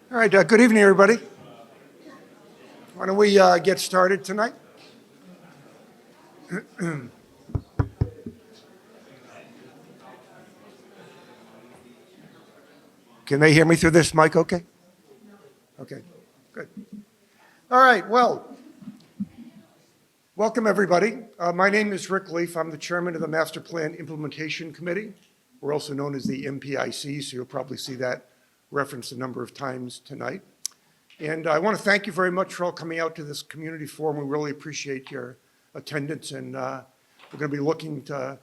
All right, good evening, everybody. Why don't we get started tonight? Can they hear me through this mic okay? Okay, good. All right, well, welcome, everybody. My name is Rick Leaf. I'm the chairman of the Master Plan Implementation Committee. We're also known as the MPIC, so you'll probably see that referenced a number of times tonight. And I want to thank you very much for all coming out to this community forum. We really appreciate your attendance, and we're going to be looking to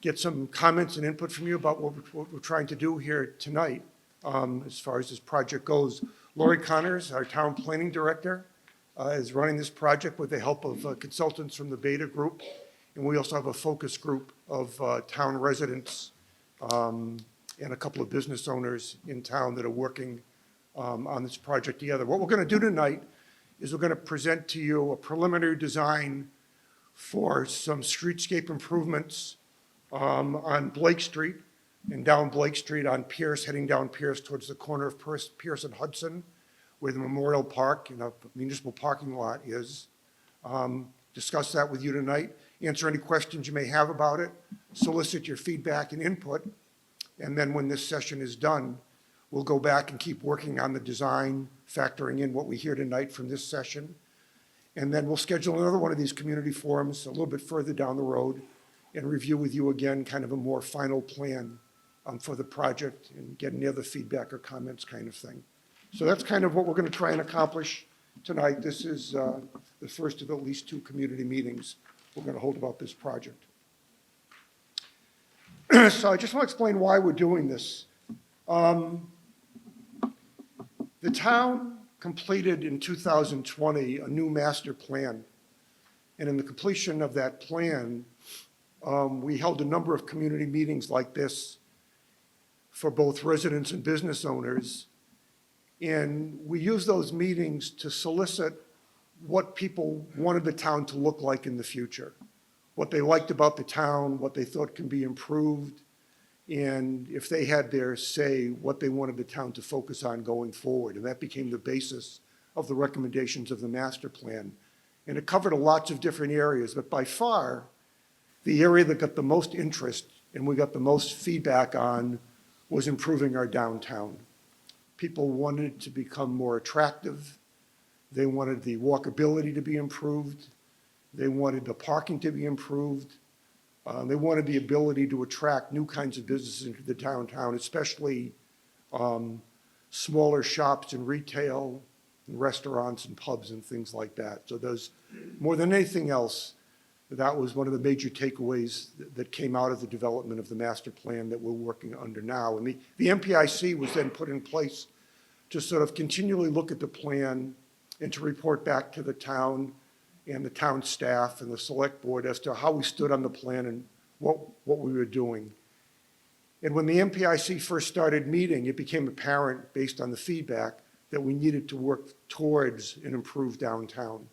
get some comments and input from you about what we're trying to do here tonight as far as this project goes. Lori Connors, our town planning director, is running this project with the help of consultants from the Beta Group, and we also have a focus group of town residents and a couple of business owners in town that are working on this project together. What we're going to do tonight is we're going to present to you a preliminary design for some streetscape improvements on Blake Street and down Blake Street on Pierce, heading down Pierce towards the corner of Pierce and Hudson, where the Memorial Park, municipal parking lot is. Discuss that with you tonight, answer any questions you may have about it, solicit your feedback and input, and then when this session is done, we'll go back and keep working on the design, factoring in what we hear tonight from this session. And then we'll schedule another one of these community forums a little bit further down the road and review with you again kind of a more final plan for the project and get any other feedback or comments kind of thing. So that's kind of what we're going to try and accomplish tonight. This is the first of at least 2 community meetings we're going to hold about this project. So I just want to explain why we're doing this. The town completed in 2020 a new master plan. And in the completion of that plan, we held a number of community meetings like this for both residents and business owners. And we used those meetings to solicit what people wanted the town to look like in the future, what they liked about the town, what they thought can be improved, and if they had their say, what they wanted the town to focus on going forward. And that became the basis of the recommendations of the master plan. And it covered lots of different areas, but by far, the area that got the most interest and we got the most feedback on was improving our downtown. People wanted it to become more attractive. They wanted the walkability to be improved. They wanted the parking to be improved. They wanted the ability to attract new kinds of businesses into the downtown, especially smaller shops and retail and restaurants and pubs and things like that. So those, more than anything else, that was one of the major takeaways that came out of the development of the master plan that we're working under now. And the MPIC was then put in place to sort of continually look at the plan and to report back to the town and the town staff and the select board as to how we stood on the plan and what we were doing. And when the MPIC first started meeting, it became apparent, based on the feedback, that we needed to work towards an improved downtown.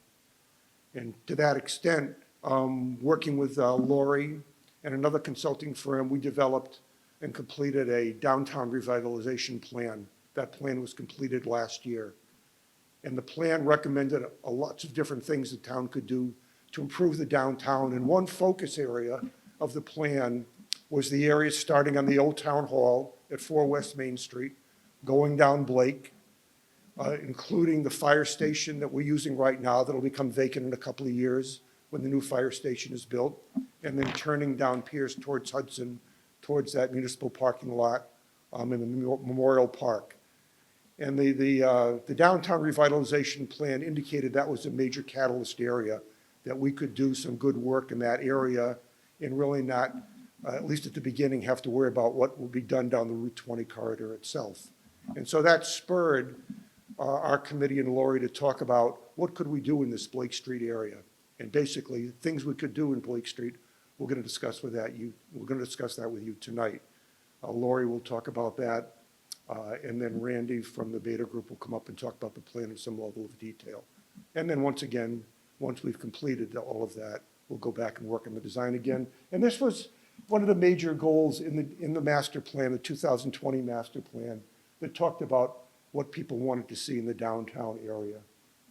And to that extent, working with Lori and another consulting firm, we developed and completed a downtown revitalization plan. That plan was completed last year. And the plan recommended lots of different things the town could do to improve the downtown. And one focus area of the plan was the area starting on the old town hall at 4 West Main Street, going down Blake, including the fire station that we're using right now that'll become vacant in a couple of years when the new fire station is built, and then turning down Pierce towards Hudson, towards that municipal parking lot in the Memorial Park. And the downtown revitalization plan indicated that was a major catalyst area, that we could do some good work in that area and really not, at least at the beginning, have to worry about what will be done down the Route 20 corridor itself. And so that spurred our committee and Lori to talk about what could we do in this Blake Street area. And basically, things we could do in Blake Street, we're going to discuss with that. We're going to discuss that with you tonight. Lori will talk about that. And then Randy from the Beta Group will come up and talk about the plan in some level of detail. And then once again, once we've completed all of that, we'll go back and work on the design again. And this was one of the major goals in the master plan, the 2020 master plan, that talked about what people wanted to see in the downtown area.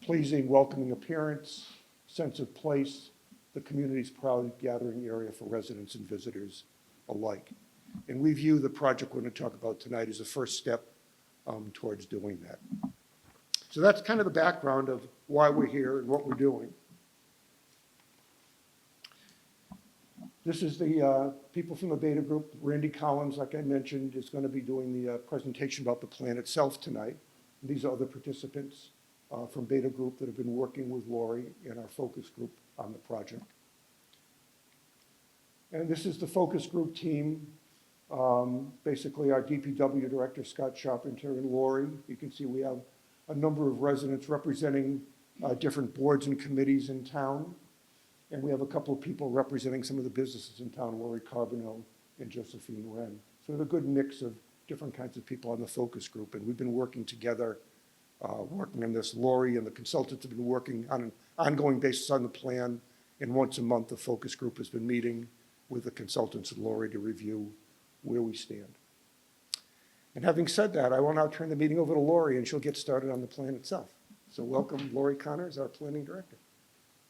Pleasing, welcoming appearance, sense of place, the community's proud gathering area for residents and visitors alike. And we view the project we're going to talk about tonight as a first step towards doing that. So that's kind of the background of why we're here and what we're doing. This is the people from the Beta Group. Randy Collins, like I mentioned, is going to be doing the presentation about the plan itself tonight. And these are other participants from Beta Group that have been working with Lori and our focus group on the project. And this is the focus group team. Basically, our DPW director, Scott Sharpenter, and Lori. You can see we have a number of residents representing different boards and committees in town. And we have a couple of people representing some of the businesses in town, Lori Carbonell and Josephine Wren. So we have a good mix of different kinds of people on the focus group. And we've been working together, working on this. Lori and the consultants have been working on an ongoing basis on the plan. And once a month, the focus group has been meeting with the consultants and Lori to review where we stand. And having said that, I will now turn the meeting over to Lori, and she'll get started on the plan itself. So welcome, Lori Connors, our planning director.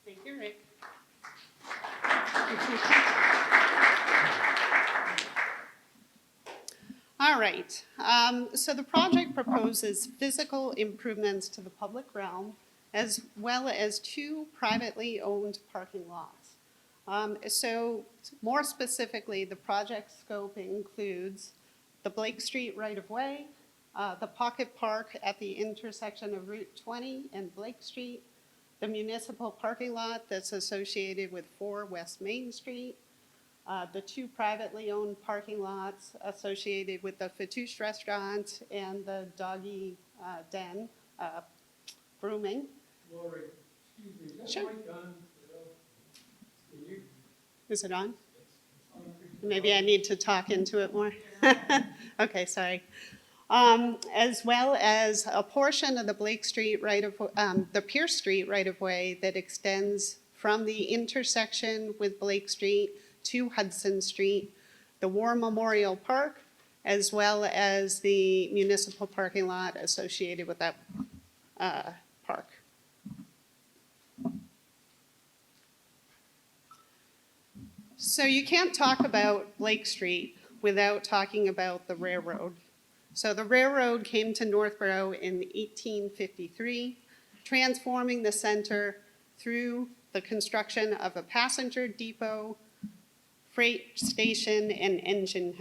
Thank you, Rick. All right, so the project proposes physical improvements to the public realm as well as 2 privately owned parking lots. So more specifically, the project scope includes the Blake Street right-of-way, the Pocket Park at the intersection of Route 20 and Blake Street, the municipal parking lot that's associated with 4 West Main Street, the 2 privately owned parking lots associated with the Fatouche restaurant and the doggy den grooming. Lori, excuse me, is that Sure. mic on? Can you? Is it on? Maybe I need to talk into it more. Okay, sorry. As well as a portion of the Blake Street the Pierce Street right-of-way that extends from the intersection with Blake Street to Hudson Street, the War Memorial Park, as well as the municipal parking lot associated with that park. So you can't talk about Blake Street without talking about the railroad. So the railroad came to Northborough in 1853, transforming the center through the construction of a passenger depot, freight station, and engine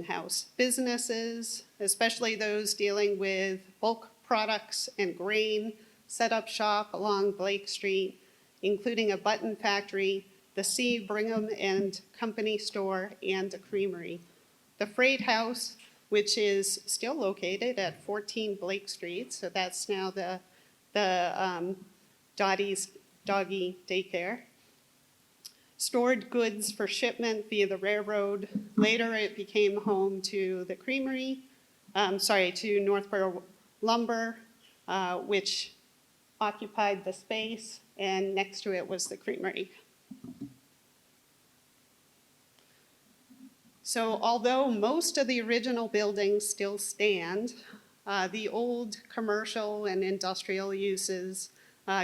house. Businesses, especially those dealing with bulk products and grain, set up shop along Blake Street, including a button factory, the C. Brigham and Company store, and a creamery. The freight house, which is still located at 14 Blake Street, so that's now the Dottie's Doggy Daycare, stored goods for shipment via the railroad. Later it became home to the creamery, to Northborough Lumber, which occupied the space, and next to it was the creamery. So although most of the original buildings still stand, the old commercial and industrial uses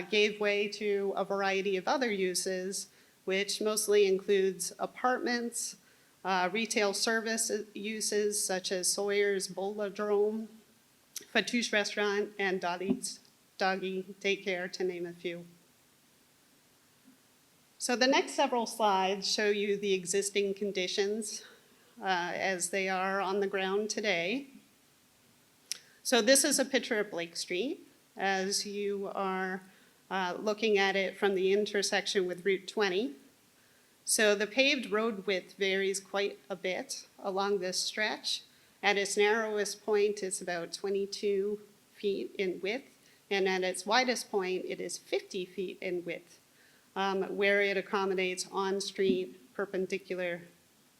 gave way to a variety of other uses, which mostly includes apartments, retail service uses such as Sawyer's Bolodrome, Fatouche restaurant, and Dottie's Doggy Daycare, to name a few. So the next several slides show you the existing conditions as they are on the ground today. So this is a picture of Blake Street as you are looking at it from the intersection with Route 20. So the paved road width varies quite a bit along this stretch. At its narrowest point, it's about 22 feet in width, and at its widest point, it is 50 feet in width, where it accommodates on-street perpendicular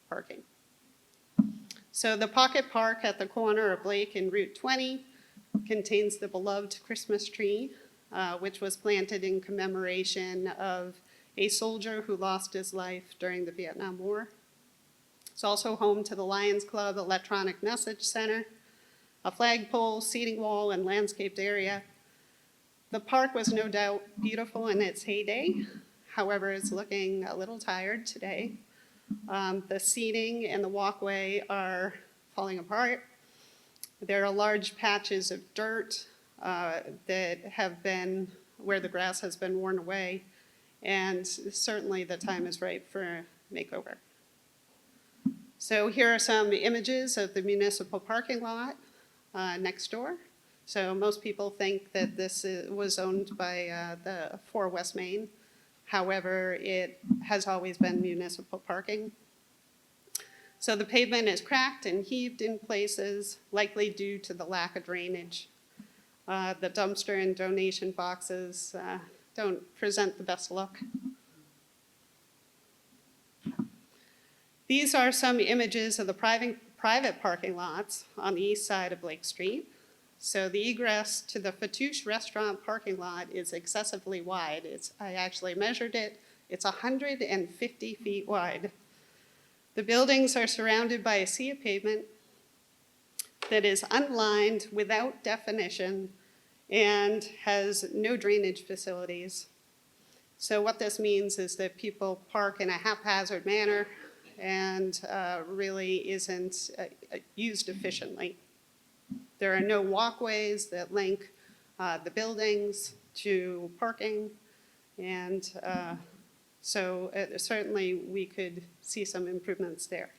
parking. So the Pocket Park at the corner of Blake and Route 20 contains the beloved Christmas tree, which was planted in commemoration of a soldier who lost his life during the Vietnam War. It's also home to the Lions Club Electronic Message Center, a flagpole, seating wall, and landscaped area. The park was no doubt beautiful in its heyday. However, it's looking a little tired today. The seating and the walkway are falling apart. There are large patches of dirt that have been, where the grass has been worn away, and certainly the time is right for a makeover. So here are some images of the municipal parking lot next door. So most people think that this was owned by the 4 West Main. However, it has always been municipal parking. So the pavement is cracked and heaved in places, likely due to the lack of drainage. The dumpster and donation boxes don't present the best look. These are some images of the private parking lots on the east side of Lake Street. So the egress to the Fatouche restaurant parking lot is excessively wide. I actually measured it. It's 150 feet wide. The buildings are surrounded by a sea of pavement that is unlined, without definition, and has no drainage facilities. So what this means is that people park in a haphazard manner and really isn't used efficiently. There are no walkways that link the buildings to parking, and so certainly we could see some improvements there.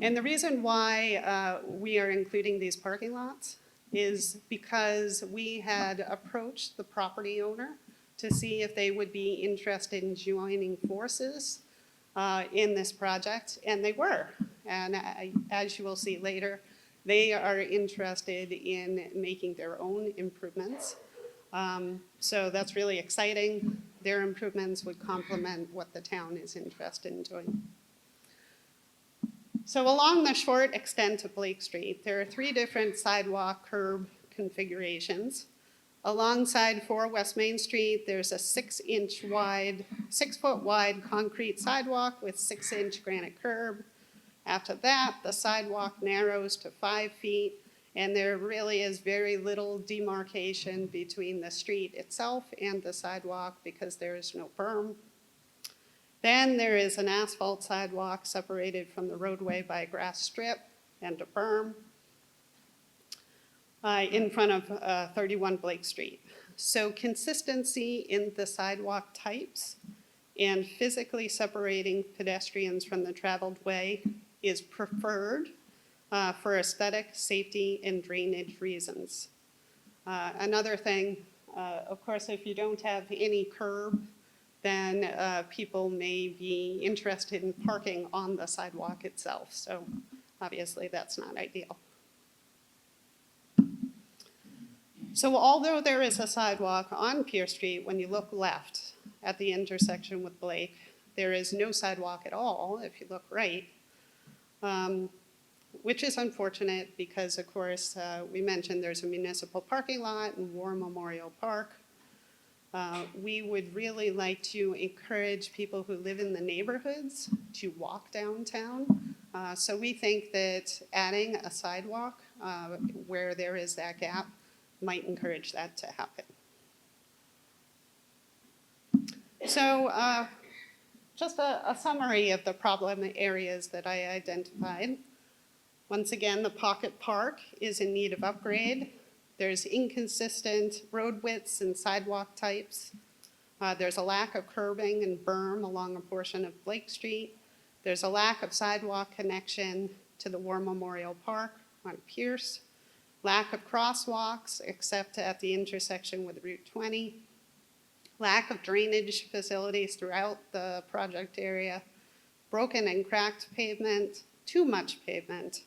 And the reason why we are including these parking lots is because we had approached the property owner to see if they would be interested in joining forces in this project, and they were. And as you will see later, they are interested in making their own improvements. So that's really exciting. Their improvements would complement what the town is interested in doing. So along the short extent of Blake Street, there are 3 different sidewalk curb configurations. Alongside 4 West Main Street, there's a 6-foot wide concrete sidewalk with 6-inch granite curb. After that, the sidewalk narrows to 5 feet, and there really is very little demarcation between the street itself and the sidewalk because there is no berm. Then there is an asphalt sidewalk separated from the roadway by a grass strip and a berm in front of 31 Blake Street. So consistency in the sidewalk types and physically separating pedestrians from the traveled way is preferred for aesthetic, safety, and drainage reasons. Another thing, of course, if you don't have any curb, then people may be interested in parking on the sidewalk itself. So obviously that's not ideal. So although there is a sidewalk on Pierce Street, when you look left at the intersection with Blake, there is no sidewalk at all if you look right, which is unfortunate because, of course, we mentioned there's a municipal parking lot in War Memorial Park. We would really like to encourage people who live in the neighborhoods to walk downtown. So we think that adding a sidewalk where there is that gap might encourage that to happen. So just a summary of the problem areas that I identified. Once again, the Pocket Park is in need of upgrade. There's inconsistent road widths and sidewalk types. There's a lack of curbing and berm along a portion of Blake Street. There's a lack of sidewalk connection to the War Memorial Park on Pierce. Lack of crosswalks except at the intersection with Route 20. Lack of drainage facilities throughout the project area. Broken and cracked pavement, too much pavement.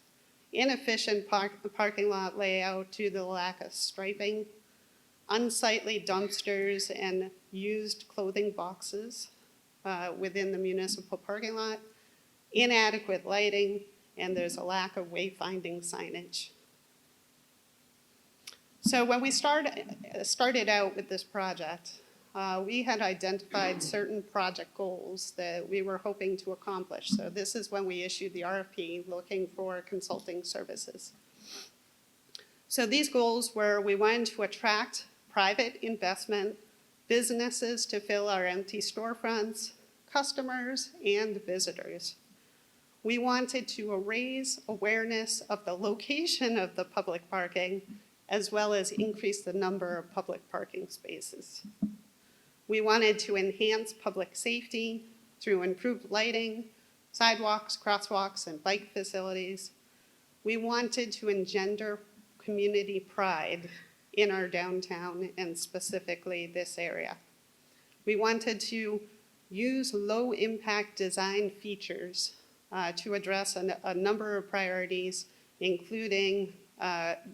Inefficient parking lot layout due to the lack of striping, unsightly dumpsters and used clothing boxes within the municipal parking lot, inadequate lighting, and there's a lack of wayfinding signage. So when we started out with this project, we had identified certain project goals that we were hoping to accomplish. So this is when we issued the RFP looking for consulting services. So these goals were, we wanted to attract private investment, businesses to fill our empty storefronts, customers, and visitors. We wanted to raise awareness of the location of the public parking, as well as increase the number of public parking spaces. We wanted to enhance public safety through improved lighting, sidewalks, crosswalks, and bike facilities. We wanted to engender community pride in our downtown and specifically this area. We wanted to use low-impact design features to address a number of priorities, including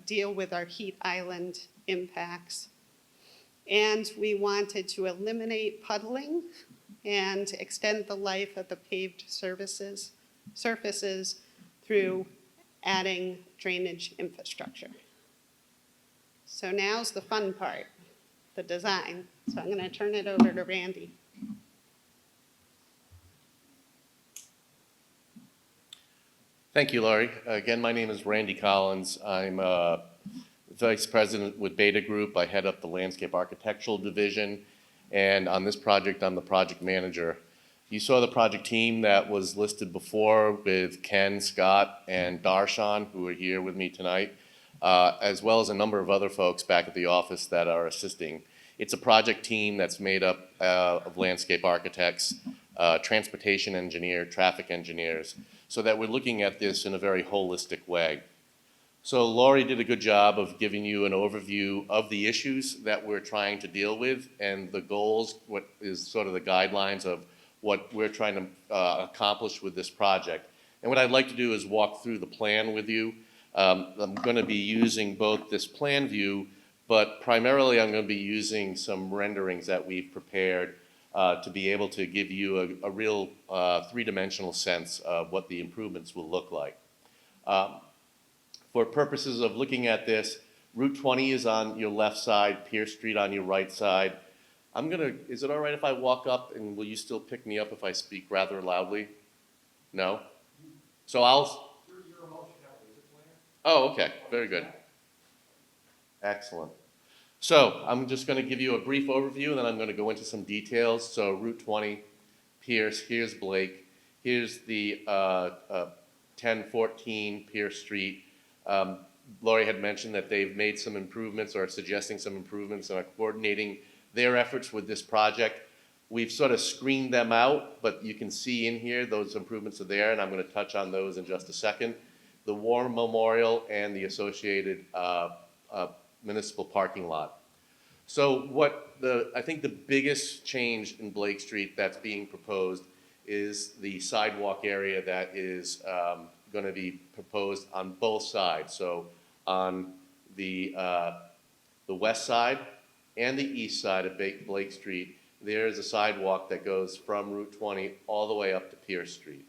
deal with our heat island impacts. And we wanted to eliminate puddling and extend the life of the paved surfaces through adding drainage infrastructure. So now's the fun part, the design. So I'm going to turn it over to Randy. Thank you, Laurie. Again, my name is Randy Collins. I'm Vice President with Beta Group. I head up the Landscape Architectural Division, and on this project, I'm the project manager. You saw the project team that was listed before with Ken, Scott, and Darshan, who are here with me tonight, as well as a number of other folks back at the office that are assisting. It's a project team that's made up of landscape architects, transportation engineer, traffic engineers, so that we're looking at this in a very holistic way. So Laurie did a good job of giving you an overview of the issues that we're trying to deal with and the goals, what is sort of the guidelines of what we're trying to accomplish with this project. And what I'd like to do is walk through the plan with you. I'm going to be using both this plan view, but primarily I'm going to be using some renderings that we've prepared to be able to give you a real three-dimensional sense of what the improvements will look like. For purposes of looking at this, Route 20 is on your left side, Pierce Street on your right side. Is it all right if I walk up and will you still pick me up if I speak rather loudly? No? So Oh, okay, very good. Excellent. So I'm just going to give you a brief overview and then I'm going to go into some details. So Route 20, Pierce, here's Blake, here's the 1014 Pierce Street. Laurie had mentioned that they've made some improvements or are suggesting some improvements and are coordinating their efforts with this project. We've sort of screened them out, but you can see in here those improvements are there, and I'm going to touch on those in just a second. The War Memorial and the associated municipal parking lot. So I think the biggest change in Blake Street that's being proposed is the sidewalk area that is going to be proposed on both sides. So on the west side and the east side of Blake Street, there is a sidewalk that goes from Route 20 all the way up to Pierce Street.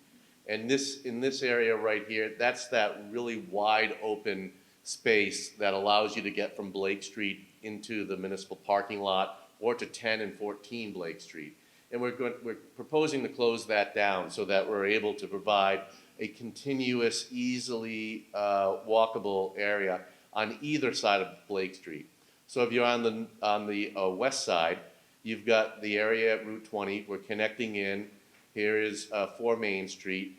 And in this area right here, that's that really wide open space that allows you to get from Blake Street into the municipal parking lot or to 10 and 14 Blake Street. And we're proposing to close that down so that we're able to provide a continuous, easily walkable area on either side of Blake Street. So if you're on the west side, you've got the area at Route 20. We're connecting in. Here is 4 Main Street.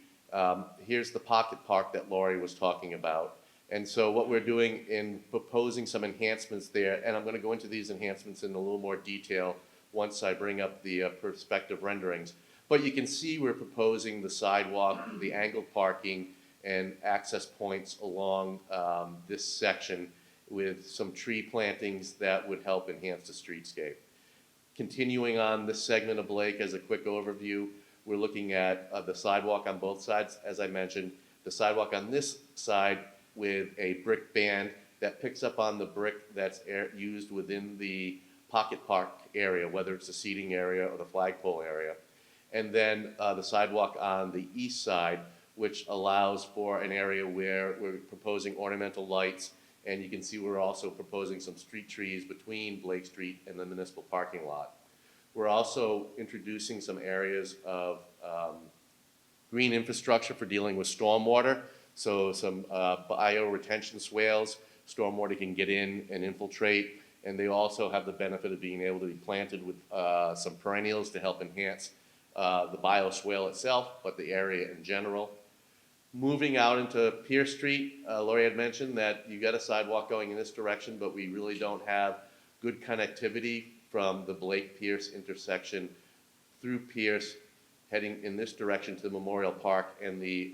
Here's the pocket park that Laurie was talking about. And so what we're doing in proposing some enhancements there, and I'm going to go into these enhancements in a little more detail once I bring up the perspective renderings. But you can see we're proposing the sidewalk, the angled parking, and access points along this section with some tree plantings that would help enhance the streetscape. Continuing on this segment of Blake as a quick overview, we're looking at the sidewalk on both sides, as I mentioned. The sidewalk on this side with a brick band that picks up on the brick that's used within the pocket park area, whether it's the seating area or the flagpole area. And then the sidewalk on the east side, which allows for an area where we're proposing ornamental lights, and you can see we're also proposing some street trees between Blake Street and the municipal parking lot. We're also introducing some areas of green infrastructure for dealing with stormwater. So some bio-retention swales, stormwater can get in and infiltrate, and they also have the benefit of being able to be planted with some perennials to help enhance the bioswale itself, but the area in general. Moving out into Pierce Street, Lori had mentioned that you got a sidewalk going in this direction, but we really don't have good connectivity from the Blake Pierce intersection through Pierce, heading in this direction to the Memorial Park and the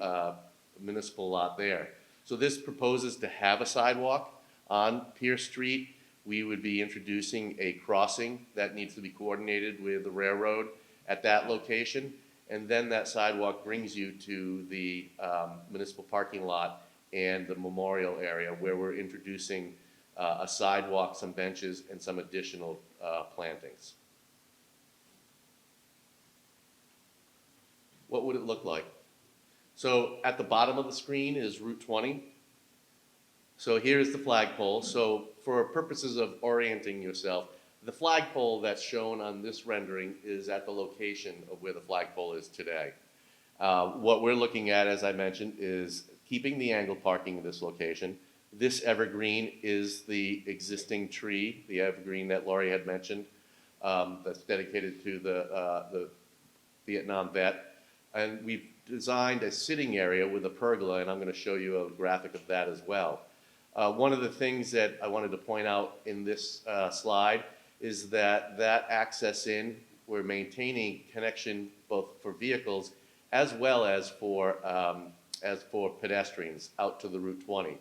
municipal lot there. So this proposes to have a sidewalk on Pierce Street. We would be introducing a crossing that needs to be coordinated with the railroad at that location. And then that sidewalk brings you to the municipal parking lot and the memorial area where we're introducing a sidewalk, some benches, and some additional plantings. What would it look like? So at the bottom of the screen is Route 20. So here's the flagpole. So for purposes of orienting yourself, the flagpole that's shown on this rendering is at the location of where the flagpole is today. What we're looking at, as I mentioned, is keeping the angled parking in this location. This evergreen is the existing tree, the evergreen that Laurie had mentioned, that's dedicated to the Vietnam vet. And we've designed a sitting area with a pergola, and I'm going to show you a graphic of that as well. One of the things that I wanted to point out in this slide is that access in, we're maintaining connection both for vehicles as well as for pedestrians out to the Route 20.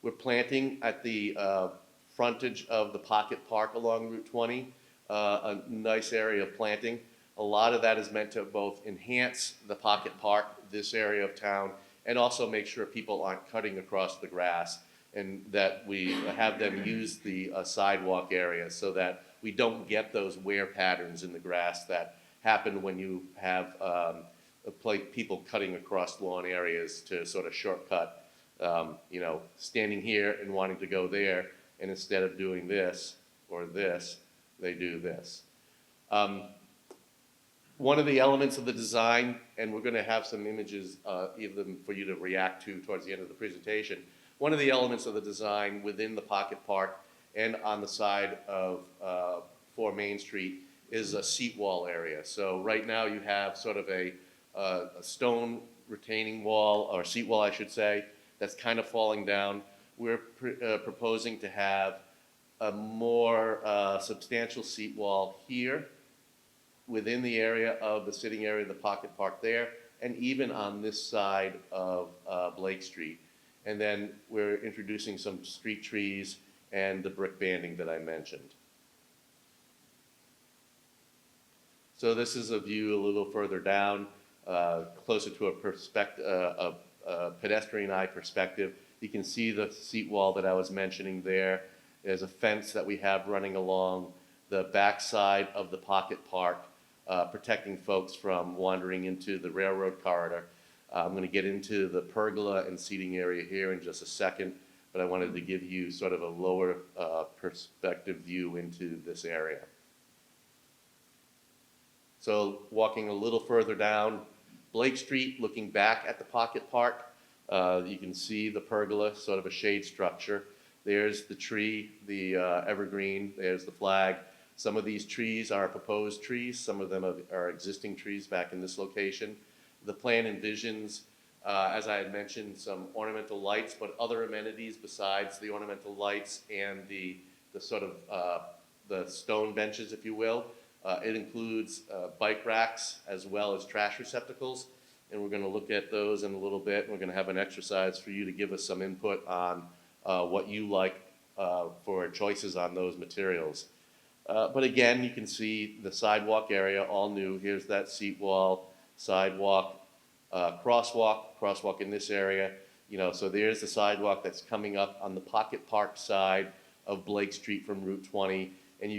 We're planting at the frontage of the Pocket Park along Route 20, a nice area of planting. A lot of that is meant to both enhance the Pocket Park, this area of town, and also make sure people aren't cutting across the grass, and that we have them use the sidewalk area so that we don't get those wear patterns in the grass that happen when you have people cutting across lawn areas to sort of shortcut, standing here and wanting to go there, and instead of doing this or this, they do this. One of the elements of the design, and we're going to have some images even for you to react to towards the end of the presentation, one of the elements of the design within the Pocket Park and on the side of 4 Main Street is a seat wall area. So right now you have sort of a stone retaining wall, or seat wall I should say, that's kind of falling down. We're proposing to have a more substantial seat wall here within the area of the sitting area of the Pocket Park there, and even on this side of Blake Street. And then we're introducing some street trees and the brick banding that I mentioned. So this is a view a little further down, closer to a pedestrian eye perspective. You can see the seat wall that I was mentioning there. There's a fence that we have running along the back side of the Pocket Park, protecting folks from wandering into the railroad corridor. I'm going to get into the pergola and seating area here in just a second, but I wanted to give you sort of a lower perspective view into this area. So walking a little further down Blake Street, looking back at the Pocket Park, you can see the pergola, sort of a shade structure. There's the tree, the evergreen, there's the flag. Some of these trees are proposed trees, some of them are existing trees back in this location. The plan envisions, as I had mentioned, some ornamental lights, but other amenities besides the ornamental lights and the sort of the stone benches, if you will. It includes bike racks as well as trash receptacles, and we're going to look at those in a little bit. We're going to have an exercise for you to give us some input on what you like for choices on those materials. But again, you can see the sidewalk area, all new. Here's that seat wall, sidewalk, crosswalk in this area. So there's the sidewalk that's coming up on the Pocket Park side of Blake Street from Route 20, and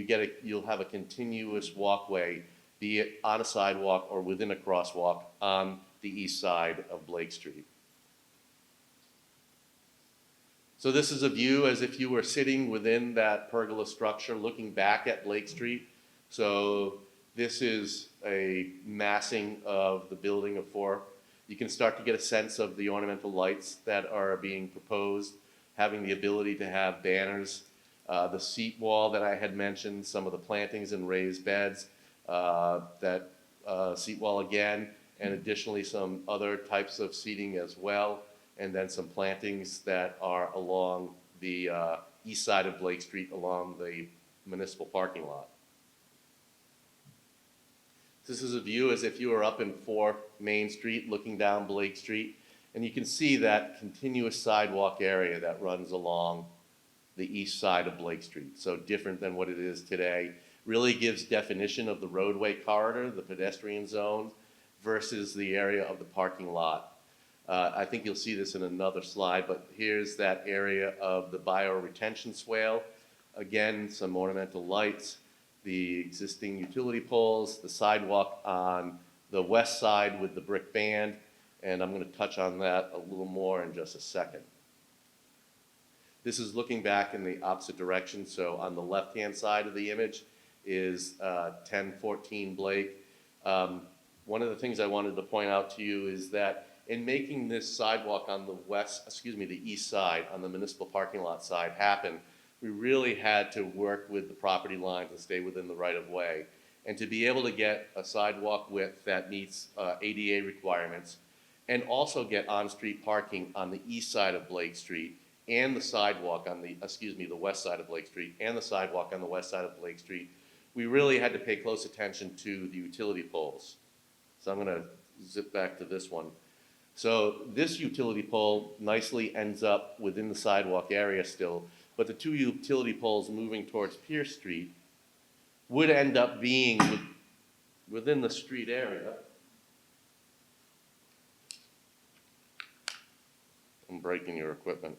you'll have a continuous walkway, be it on a sidewalk or within a crosswalk on the east side of Blake Street. So this is a view as if you were sitting within that pergola structure looking back at Blake Street. So This is a massing of the building of 4. You can start to get a sense of the ornamental lights that are being proposed, having the ability to have banners, the seat wall that I had mentioned, some of the plantings and raised beds, that seat wall again, and additionally some other types of seating as well, and then some plantings that are along the east side of Blake Street along the municipal parking lot. This is a view as if you were up in 4 Main Street looking down Blake Street, and you can see that continuous sidewalk area that runs along the east side of Blake Street. So different than what it is today. Really gives definition of the roadway corridor, the pedestrian zone, versus the area of the parking lot. I think you'll see this in another slide, but here's that area of the bioretention swale. Again, some ornamental lights, the existing utility poles, the sidewalk on the west side with the brick band, and I'm going to touch on that a little more in just a second. This is looking back in the opposite direction, so on the left-hand side of the image is 1014 Blake. One of the things I wanted to point out to you is that in making this sidewalk on the east side, on the municipal parking lot side happen, we really had to work with the property lines and stay within the right-of-way. And to be able to get a sidewalk width that meets ADA requirements, and also get on-street parking on the east side of Blake Street, and the sidewalk on the west side of Blake Street, and the sidewalk on the west side of Blake Street, we really had to pay close attention to the utility poles. So I'm gonna zip back to this one. So this utility pole nicely ends up within the sidewalk area still, but the 2 utility poles moving towards Pierce Street would end up being within the street area. I'm breaking your equipment.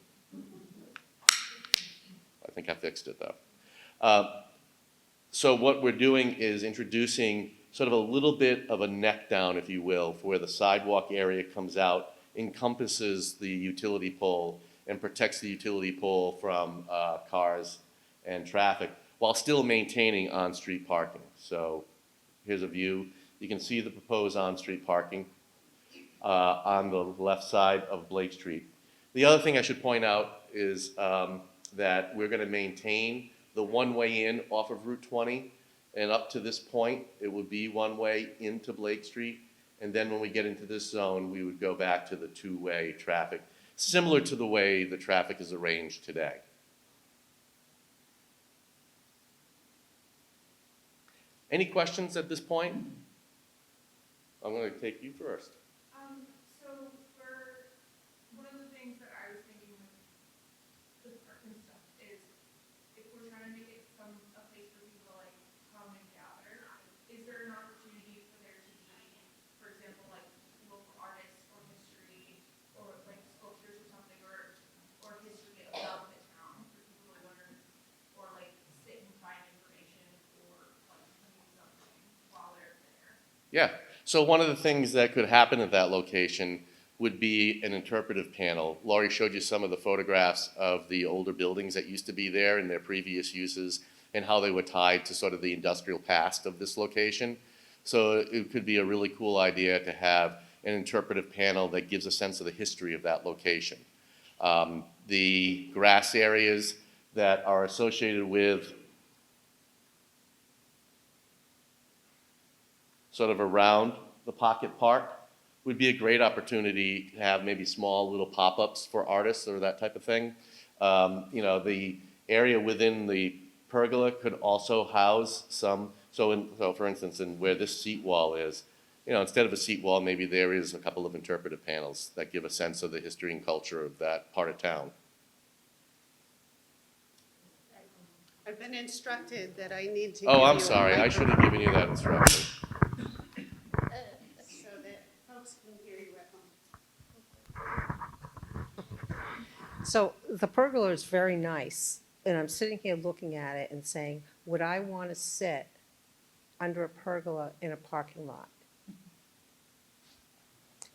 I think I fixed it though. So what we're doing is introducing sort of a little bit of a neck down, if you will, for where the sidewalk area comes out, encompasses the utility pole, and protects the utility pole from cars and traffic, while still maintaining on-street parking. So here's a view. You can see the proposed on-street parking on the left side of Blake Street. The other thing I should point out is that we're going to maintain the one-way in off of Route 20, and up to this point, it would be one-way into Blake Street, and then when we get into this zone, we would go back to the 2-way traffic, similar to the way the traffic is arranged today. Any questions at this point? I'm going to take you first. So for one of the things that I was thinking with park and stuff is if we're trying to make it a place for people to like come and gather, is there an opportunity for there to be, for example, like local artists or history or like sculptures or something or history about the town for people to learn or like sit and find information or like read something while they're there? Yeah, so one of the things that could happen at that location would be an interpretive panel. Laurie showed you some of the photographs of the older buildings that used to be there and their previous uses and how they were tied to sort of the industrial past of this location. So it could be a really cool idea to have an interpretive panel that gives a sense of the history of that location. The grass areas that are associated with sort of around the Pocket Park would be a great opportunity to have maybe small little pop-ups for artists or that type of thing. You know, the area within the pergola could also house some, so for instance, in where this seat wall is, you know, instead of a seat wall, maybe there is a couple of interpretive panels that give a sense of the history and culture of that part of town. I've been instructed that I need to. Oh, give I'm you a sorry, I should have microphone given you that instruction. so that folks can hear you at home. So the pergola is very nice, and I'm sitting here looking at it and saying, would I want to sit under a pergola in a parking lot?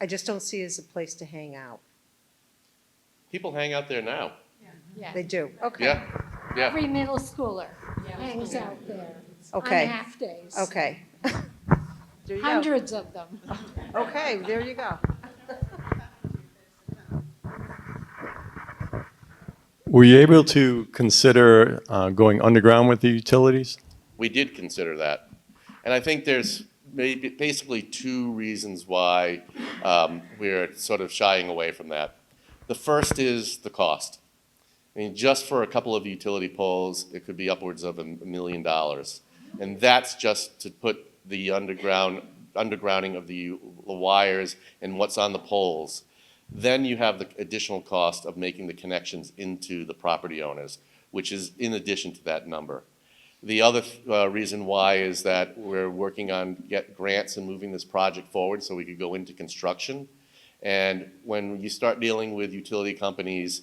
I just don't see it as a place to hang out. People hang out there now. They do, okay. Yeah, yeah. Every middle schooler hangs out there. Okay. On half days. Okay. There you go. Hundreds of them. Okay, there you go. Were you able to consider going underground with the utilities? We did consider that. And I think there's basically two reasons why we're sort of shying away from that. The first is the cost. I mean, just for a couple of utility poles, it could be upwards of $1 million. And that's just to put the undergrounding of the wires and what's on the poles. Then you have the additional cost of making the connections into the property owners, which is in addition to that number. The other reason why is that we're working on grants and moving this project forward so we could go into construction. And when you start dealing with utility companies,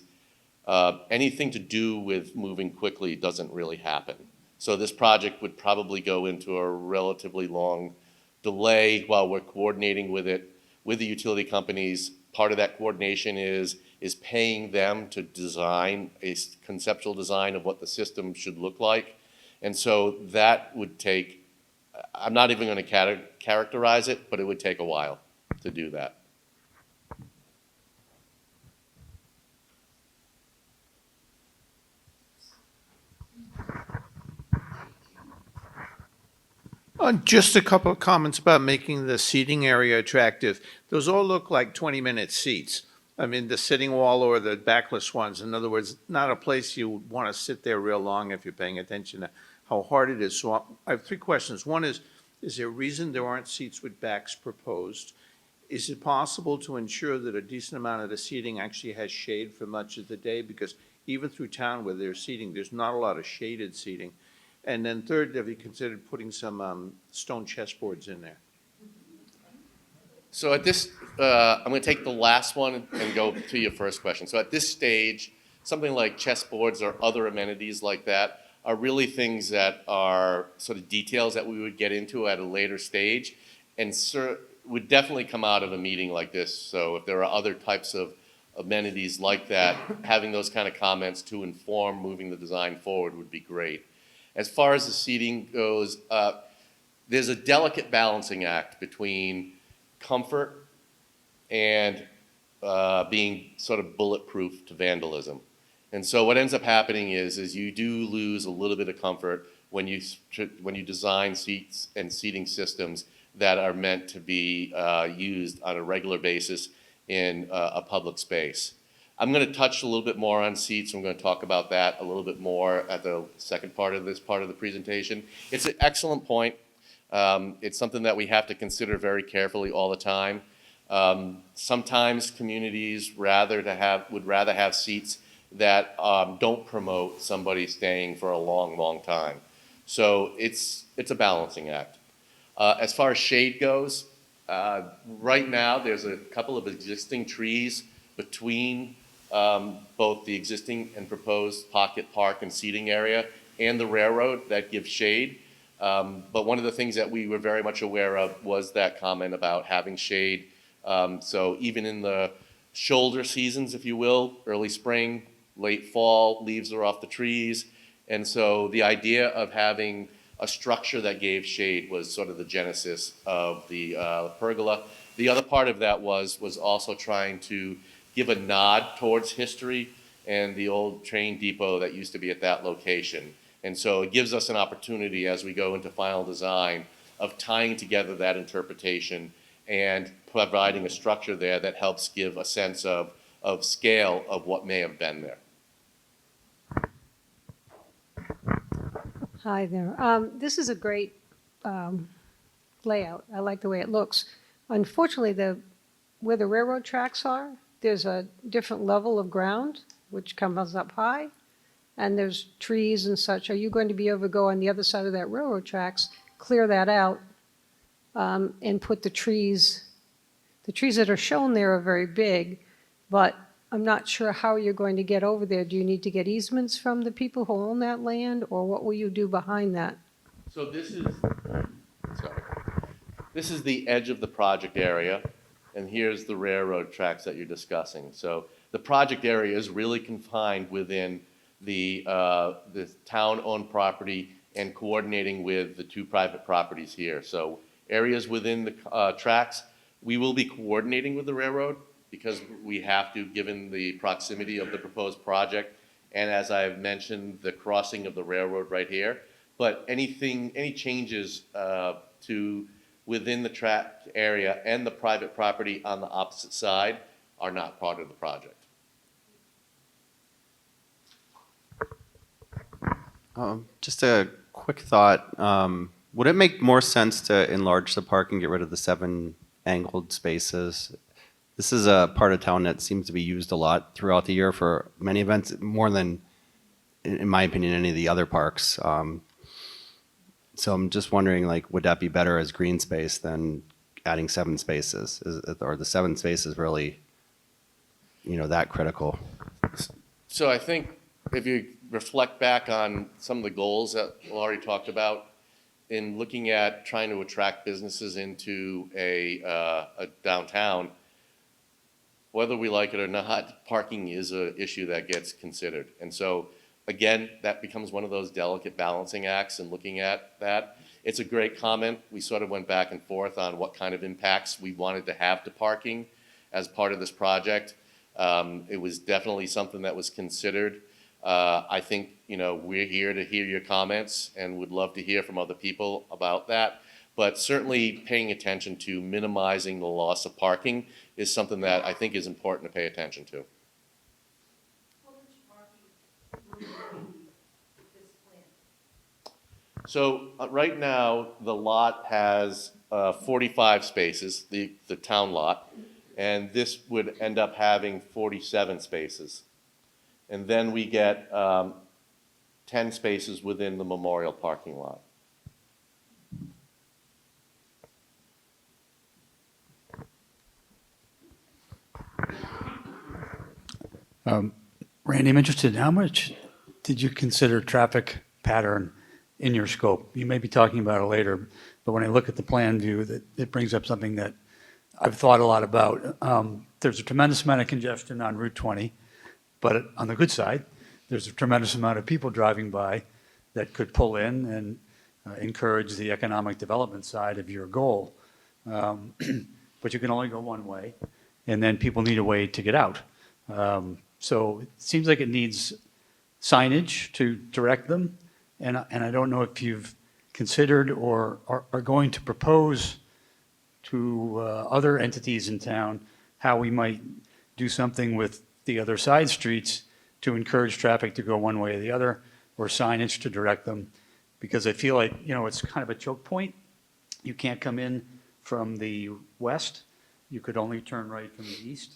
anything to do with moving quickly doesn't really happen. So this project would probably go into a relatively long delay while we're coordinating with it with the utility companies. Part of that coordination is paying them to design a conceptual design of what the system should look like. And so that would take, I'm not even going to characterize it, but it would take a while to do that. Just a couple of comments about making the seating area attractive. Those all look like 20-minute seats. I mean, the sitting wall or the backless ones. In other words, not a place you want to sit there real long if you're paying attention to how hard it is. So I have three questions. One is there a reason there aren't seats with backs proposed? Is it possible to ensure that a decent amount of the seating actually has shade for much of the day? Because even through town where there's seating, there's not a lot of shaded seating. And then third, have you considered putting some stone chessboards in there? So at this, I'm going to take the last one and go to your first question. So at this stage, something like chessboards or other amenities like that are really things that are sort of details that we would get into at a later stage and would definitely come out of a meeting like this. So if there are other types of amenities like that, having those kind of comments to inform moving the design forward would be great. As far as the seating goes, there's a delicate balancing act between comfort and being sort of bulletproof to vandalism. And so what ends up happening is you do lose a little bit of comfort when you design seats and seating systems that are meant to be used on a regular basis in a public space. I'm going to touch a little bit more on seats. I'm going to talk about that a little bit more at the second part of this part of the presentation. It's an excellent point. It's something that we have to consider very carefully all the time. Sometimes communities would rather have seats that don't promote somebody staying for a long, long time. So it's a balancing act. As far as shade goes, right now there's a couple of existing trees between both the existing and proposed pocket park and seating area and the railroad that give shade. But one of the things that we were very much aware of was that comment about having shade. So even in the shoulder seasons, if you will, early spring, late fall, leaves are off the trees. And so the idea of having a structure that gave shade was sort of the genesis of the pergola. The other part of that was also trying to give a nod towards history and the old train depot that used to be at that location. And so it gives us an opportunity as we go into final design of tying together that interpretation and providing a structure there that helps give a sense of scale of what may have been there. Hi there. This is a great layout. I like the way it looks. Unfortunately, where the railroad tracks are, there's a different level of ground, which comes up high, and there's trees and such. Are you going to be able to go on the other side of that railroad tracks, clear that out, and put the trees that are shown there are very big, but I'm not sure how you're going to get over there. Do you need to get easements from the people who own that land, or what will you do behind that? So this is the edge of the project area, and here's the railroad tracks that you're discussing. So the project area is really confined within the town-owned property and coordinating with the two private properties here. So areas within the tracks, we will be coordinating with the railroad because we have to, given the proximity of the proposed project. And as I've mentioned, the crossing of the railroad right here. But any changes to within the track area and the private property on the opposite side are not part of the project. Just a quick thought. Would it make more sense to enlarge the park and get rid of the 7 angled spaces? This is a part of town that seems to be used a lot throughout the year for many events, more than, in my opinion, any of the other parks. So I'm just wondering, like, would that be better as green space than adding 7 spaces? Are the 7 spaces really, that critical? So I think if you reflect back on some of the goals that Laurie talked about in looking at trying to attract businesses into a downtown, whether we like it or not, parking is an issue that gets considered. And so, again, that becomes one of those delicate balancing acts and looking at that. It's a great comment. We sort of went back and forth on what kind of impacts we wanted to have to parking as part of this project. It was definitely something that was considered. I think, we're here to hear your comments and would love to hear from other people about that. But certainly paying attention to minimizing the loss of parking is something that I think is important to pay attention to. So right now, the lot has 45 spaces, the town lot, and this would end up having 47 spaces. And then we get 10 spaces within the memorial parking lot. Randy, I'm interested, how much did you consider traffic pattern in your scope? You may be talking about it later, but when I look at the plan view, it brings up something that I've thought a lot about. There's a tremendous amount of congestion on Route 20, but on the good side, there's a tremendous amount of people driving by that could pull in and encourage the economic development side of your goal. But you can only go one way, and then people need a way to get out. So it seems like it needs signage to direct them, and I don't know if you've considered or are going to propose to other entities in town how we might do something with the other side streets to encourage traffic to go one way or the other, or signage to direct them, because I feel like, it's kind of a choke point. You can't come in from the west. You could only turn right from the east.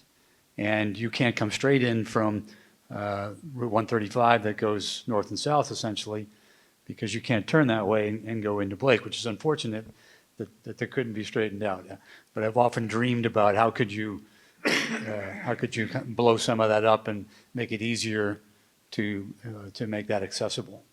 And you can't come straight in from Route 135 that goes north and south, essentially, because you can't turn that way and go into Blake, which is unfortunate that they couldn't be straightened out. But I've often dreamed about how could you blow some of that up and make it easier to make that accessible.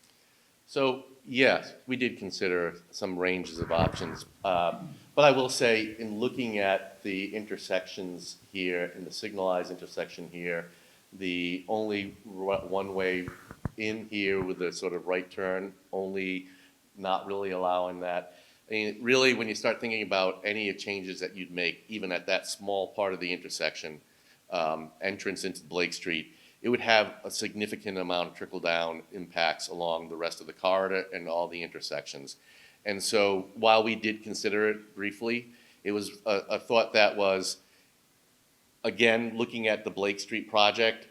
So yes, we did consider some ranges of options. But I will say, in looking at the intersections here, in the signalized intersection here, the only one-way in here with a sort of right turn, only not really allowing that. I mean, really, when you start thinking about any changes that you'd make, even at that small part of the intersection, entrance into Blake Street, it would have a significant amount of trickle-down impacts along the rest of the corridor and all the intersections. And so while we did consider it briefly, it was a thought that was, again, looking at the Blake Street project,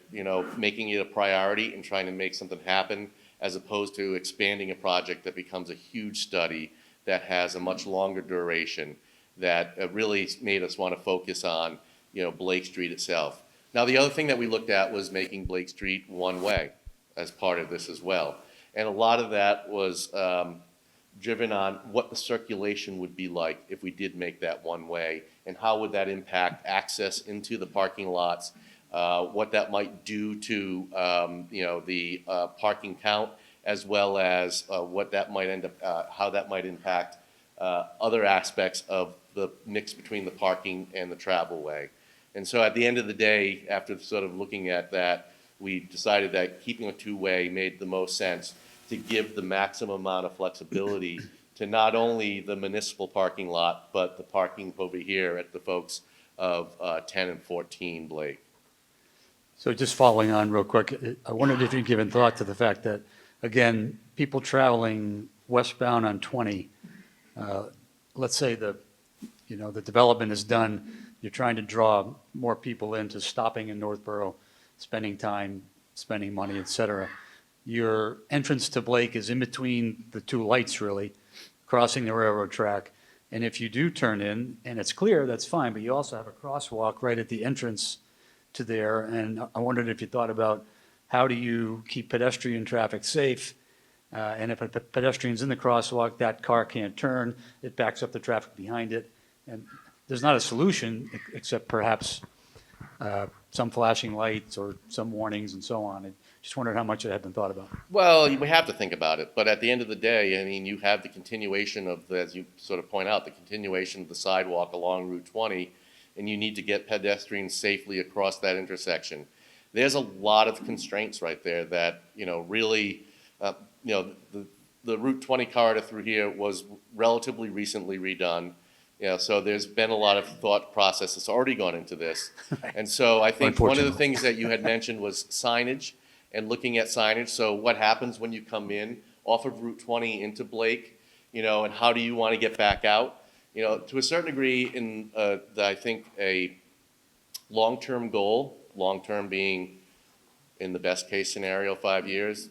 making it a priority and trying to make something happen, as opposed to expanding a project that becomes a huge study that has a much longer duration that really made us want to focus on, Blake Street itself. Now, the other thing that we looked at was making Blake Street one way as part of this as well. And a lot of that was driven on what the circulation would be like if we did make that one way, and how would that impact access into the parking lots, what that might do to the parking count, as well as what that might end up, how that might impact other aspects of the mix between the parking and the travel way. And so at the end of the day, after sort of looking at that, we decided that keeping a two-way made the most sense, to give the maximum amount of flexibility to not only the municipal parking lot, but the parking over here at the folks of 10 and 14 Blake. So just following on real quick, I wondered if you'd given thought to the fact that, again, people traveling westbound on 20, let's say the development is done, you're trying to draw more people into stopping in Northborough, spending time, spending money, et cetera. Your entrance to Blake is in between the two lights, really, crossing the railroad track. And if you do turn in, and it's clear, that's fine, but you also have a crosswalk right at the entrance to there. And I wondered if you thought about how do you keep pedestrian traffic safe? And if a pedestrian's in the crosswalk, that car can't turn, it backs up the traffic behind it. And there's not a solution except perhaps some flashing lights or some warnings and so on. I just wondered how much it had been thought about. Well, we have to think about it, but at the end of the day, I mean, you have the continuation of, as you sort of point out, the continuation of the sidewalk along Route 20, and you need to get pedestrians safely across that intersection. There's a lot of constraints right there that, really, the Route 20 corridor through here was relatively recently redone. So there's been a lot of thought process that's already gone into this. And so I think one of the things that you had mentioned was signage and looking at signage. So what happens when you come in off of Route 20 into Blake, and how do you want to get back out? To a certain degree, I think a long-term goal, long-term being in the best case scenario, 5 years,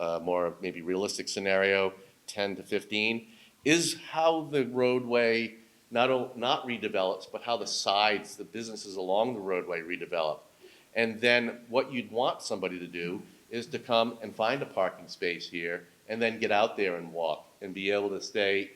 more maybe realistic scenario, 10 to 15, is how the roadway not redevelops, but how the sides, the businesses along the roadway redevelop. And then what you'd want somebody to do is to come and find a parking space here and then get out there and walk and be able to stay,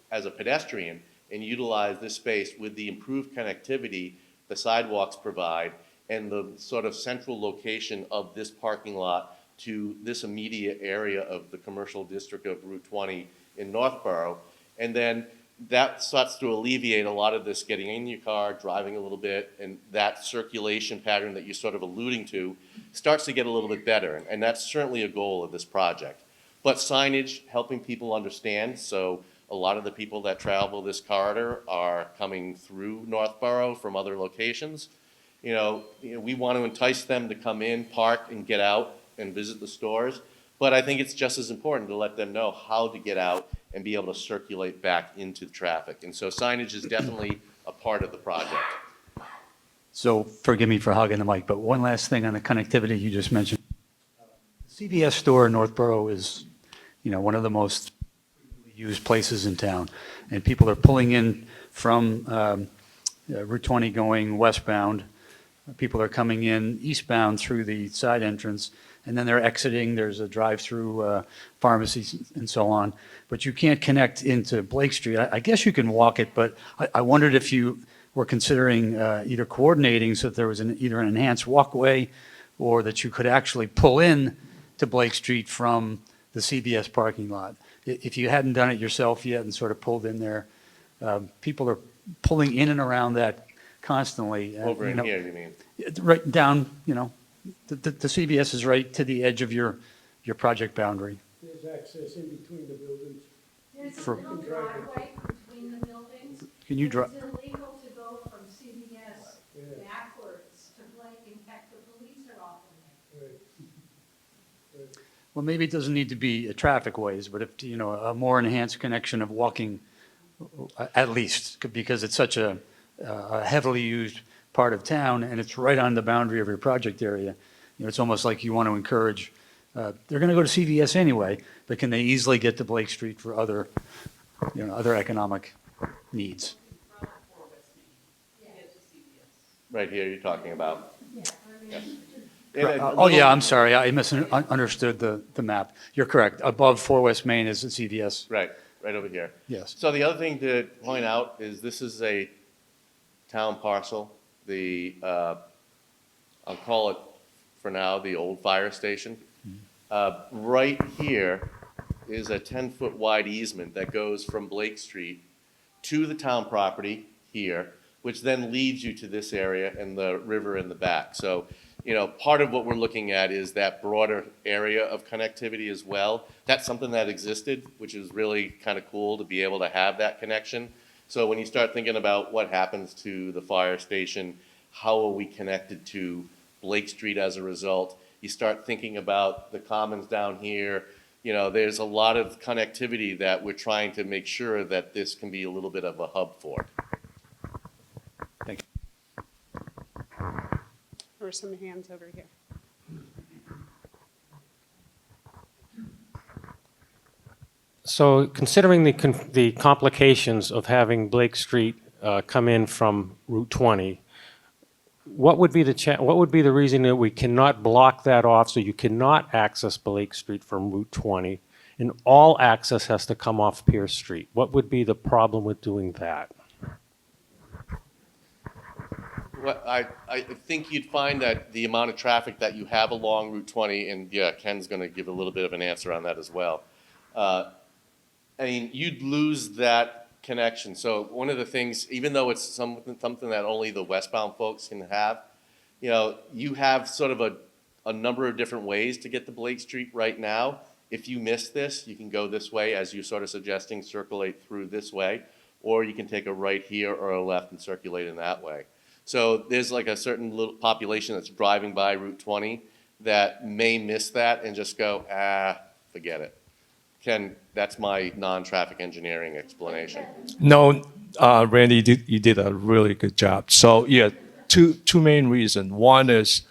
as a pedestrian and utilize this space with the improved connectivity the sidewalks provide and the sort of central location of this parking lot to this immediate area of the commercial district of Route 20 in Northborough. And then that starts to alleviate a lot of this getting in your car, driving a little bit, and that circulation pattern that you're sort of alluding to starts to get a little bit better. And that's certainly a goal of this project. But signage, helping people understand. So a lot of the people that travel this corridor are coming through Northborough from other locations. We want to entice them to come in, park, and get out and visit the stores. But I think it's just as important to let them know how to get out and be able to circulate back into the traffic. And so signage is definitely a part of the project. So forgive me for hogging the mic, but one last thing on the connectivity you just mentioned. The CVS store in Northborough is, one of the most used places in town. And people are pulling in from Route 20 going westbound. People are coming in eastbound through the side entrance, and then they're exiting. There's a drive-through pharmacy and so on. But you can't connect into Blake Street. I guess you can walk it, but I wondered if you were considering either coordinating so that there was either an enhanced walkway or that you could actually pull in to Blake Street from the CVS parking lot. If you hadn't done it yourself yet and sort of pulled in there, people are pulling in and around that constantly. Over in here, you mean? Right down, the CVS is right to the edge of your project boundary. There's access in between the buildings. There's a For- little driveway between the buildings. Can you drive? It's illegal to go from CVS backwards to Blake. In fact, the police are often there. Well, maybe it doesn't need to be a traffic ways, but if, a more enhanced connection of walking, at least, because it's such a heavily used part of town, and it's right on the boundary of your project area. It's almost like you want to encourage, they're going to go to CVS anyway, but can they easily get to Blake Street for other economic needs? Right here you're talking about. Oh, yeah, I'm sorry, I misunderstood the map. You're correct, above 4 West Main is the CVS. Right over here. Yes. So the other thing to point out is this is a town parcel. I'll call it for now the old fire station. Right here is a 10-foot wide easement that goes from Blake Street to the town property here, which then leads you to this area and the river in the back. So, you know, part of what we're looking at is that broader area of connectivity as well. That's something that existed, which is really kind of cool to be able to have that connection. So when you start thinking about what happens to the fire station, how are we connected to Blake Street as a result? You start thinking about the commons down here. You know, there's a lot of connectivity that we're trying to make sure that this can be a little bit of a hub for. Thank you. Or some hands over here. So considering the complications of having Blake Street come in from Route 20, what would be the reason that we cannot block that off so you cannot access Blake Street from Route 20 and all access has to come off Pierce Street? What would be the problem with doing that? Well, I think you'd find that the amount of traffic that you have along Route 20, and yeah, Ken's going to give a little bit of an answer on that as well. I mean, you'd lose that connection. So one of the things, even though it's something that only the westbound folks can have, you know, you have sort of a number of different ways to get to Blake Street right now. If you miss this, you can go this way, as you're sort of suggesting, circulate through this way, or you can take a right here or a left and circulate in that way. So there's like a certain little population that's driving by Route 20 that may miss that and just go, forget it. Ken, that's my non-traffic engineering explanation. No, Randy, you did a really good job. So yeah, two main reasons. One is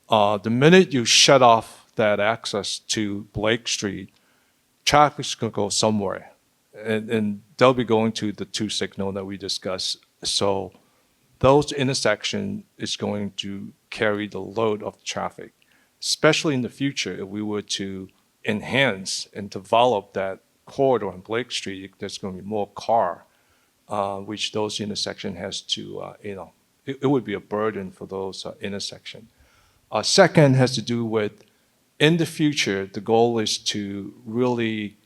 the minute you shut off that access to Blake Street, traffic's going to go somewhere. And they'll be going to the two signal that we discussed. So those intersections is going to carry the load of traffic, especially in the future if we were to enhance and develop that corridor on Blake Street. There's going to be more car, which those intersection has to, it would be a burden for those intersection. Second has to do with, in the future, the goal is to really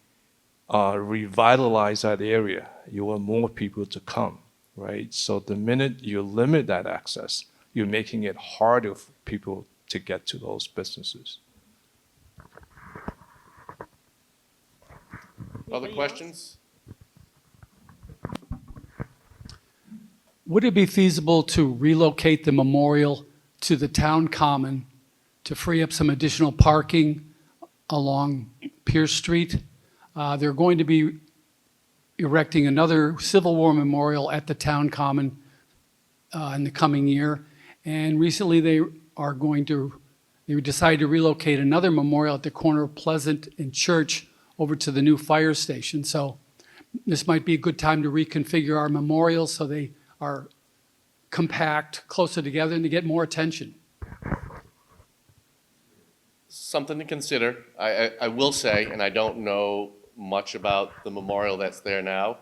revitalize that area. You want more people to come, right? So the minute you limit that access, you're making it harder for people to get to those businesses. Other questions? Would it be feasible to relocate the memorial to the town common to free up some additional parking along Pierce Street? They're going to be erecting another Civil War memorial at the town common in the coming year. And recently they decided to relocate another memorial at the corner of Pleasant and Church over to the new fire station. So this might be a good time to reconfigure our memorials so they are compact, closer together, and to get more attention. Something to consider. I will say, and I don't know much about the memorial that's there now,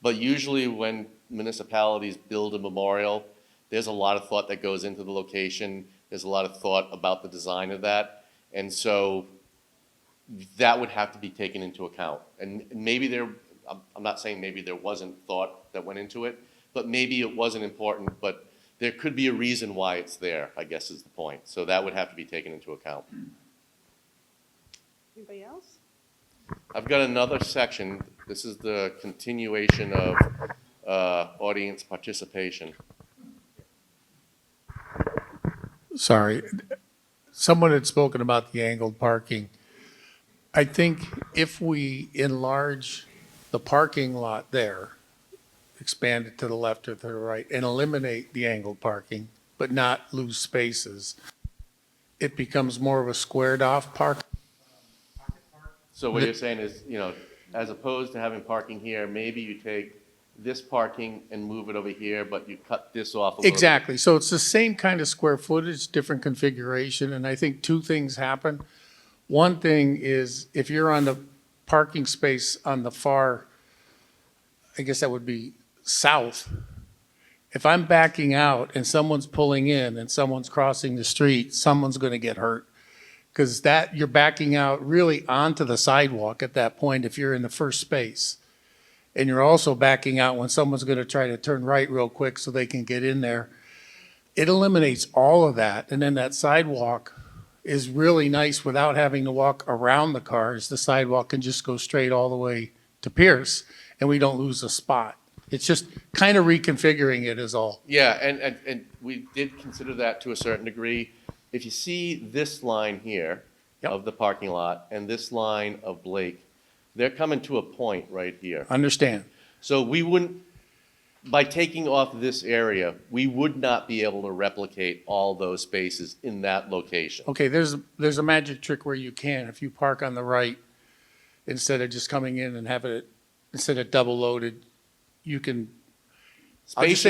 but usually when municipalities build a memorial, there's a lot of thought that goes into the location. There's a lot of thought about the design of that. And so that would have to be taken into account. And maybe I'm not saying maybe there wasn't thought that went into it, but maybe it wasn't important, but there could be a reason why it's there, I guess is the point. So that would have to be taken into account. Anybody else? I've got another section. This is the continuation of audience participation. Sorry, someone had spoken about the angled parking. I think if we enlarge the parking lot there, expand it to the left or to the right, and eliminate the angled parking, but not lose spaces, it becomes more of a squared off park. So what you're saying is, as opposed to having parking here, maybe you take this parking and move it over here, but you cut this off a little bit. Exactly. So it's the same kind of square footage, different configuration, and I think two things happen. One thing is if you're on the parking space on the far, I guess that would be south. If I'm backing out and someone's pulling in and someone's crossing the street, someone's going to get hurt. Because you're backing out really onto the sidewalk at that point if you're in the first space. And you're also backing out when someone's going to try to turn right real quick so they can get in there. it eliminates all of that, and then that sidewalk is really nice without having to walk around the cars. The sidewalk can just go straight all the way to Pierce, and we don't lose a spot. It's just kind of reconfiguring it is all. Yeah, and we did consider that to a certain degree. If you see this line here Yep. of the parking lot and this line of Blake, they're coming to a point right here. Understand? So we wouldn't, by taking off this area, we would not be able to replicate all those spaces in that location. Okay, there's a magic trick where you can. If you park on the right, instead of just coming in and having it, instead of double loaded, you can, I'll just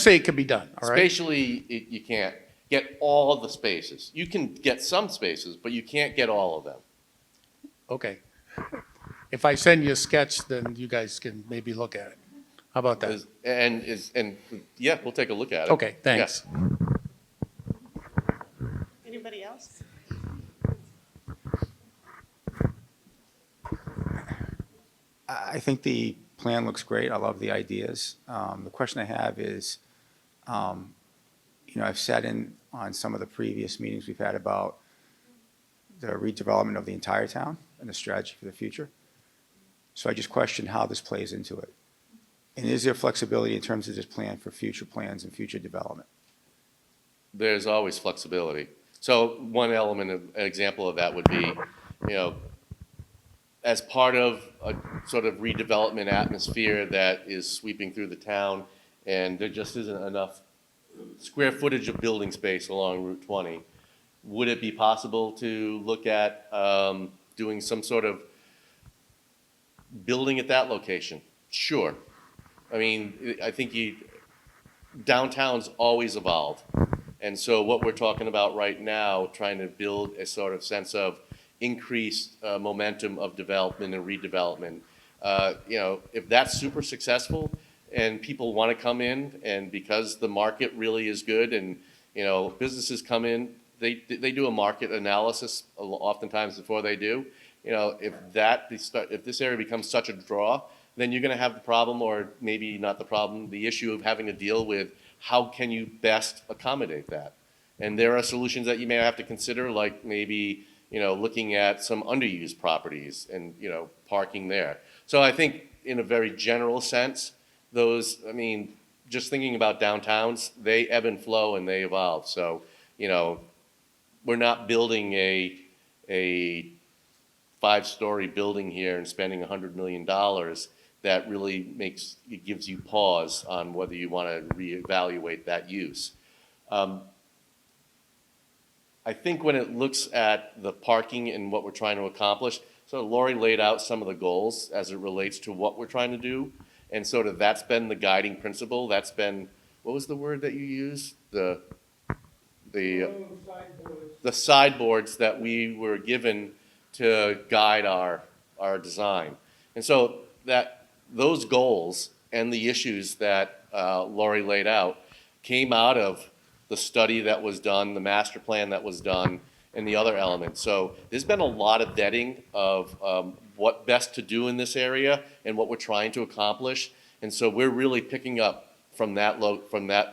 say it can be done, all right? Spatially, you can't get all the spaces. You can get some spaces, but you can't get all of them. Okay. If I send you a sketch, then you guys can maybe look at it. How about that? And yeah, we'll take a look at it. Okay, thanks. Anybody else? I think the plan looks great. I love the ideas. The question I have is, I've sat in on some of the previous meetings we've had about the redevelopment of the entire town and the strategy for the future. So I just question how this plays into it. And is there flexibility in terms of this plan for future plans and future development? There's always flexibility. So one element, an example of that would be, as part of a sort of redevelopment atmosphere that is sweeping through the town, and there just isn't enough square footage of building space along Route 20, would it be possible to look at doing some sort of building at that location? Sure. I mean, I think downtown's always evolved. And so what we're talking about right now, trying to build a sort of sense of increased momentum of development and redevelopment, if that's super successful and people want to come in, and because the market really is good and, businesses come in, they do a market analysis oftentimes before they do. If this area becomes such a draw, then you're going to have the problem, or maybe not the problem, the issue of having to deal with how can you best accommodate that. And there are solutions that you may have to consider, like maybe, looking at some underused properties and, parking there. So I think in a very general sense, just thinking about downtowns, they ebb and flow and they evolve. So, we're not building a 5-story building here and spending $100 million that really gives you pause on whether you want to reevaluate that use. I think when it looks at the parking and what we're trying to accomplish, so Lori laid out some of the goals as it relates to what we're trying to do, and sort of that's been the guiding principle. That's been, what was the word that you used? The sideboards that we were given to guide our design. And so those goals and the issues that Lori laid out came out of the study that was done, the master plan that was done, and the other elements. So there's been a lot of vetting of what best to do in this area and what we're trying to accomplish. And so we're really picking up from that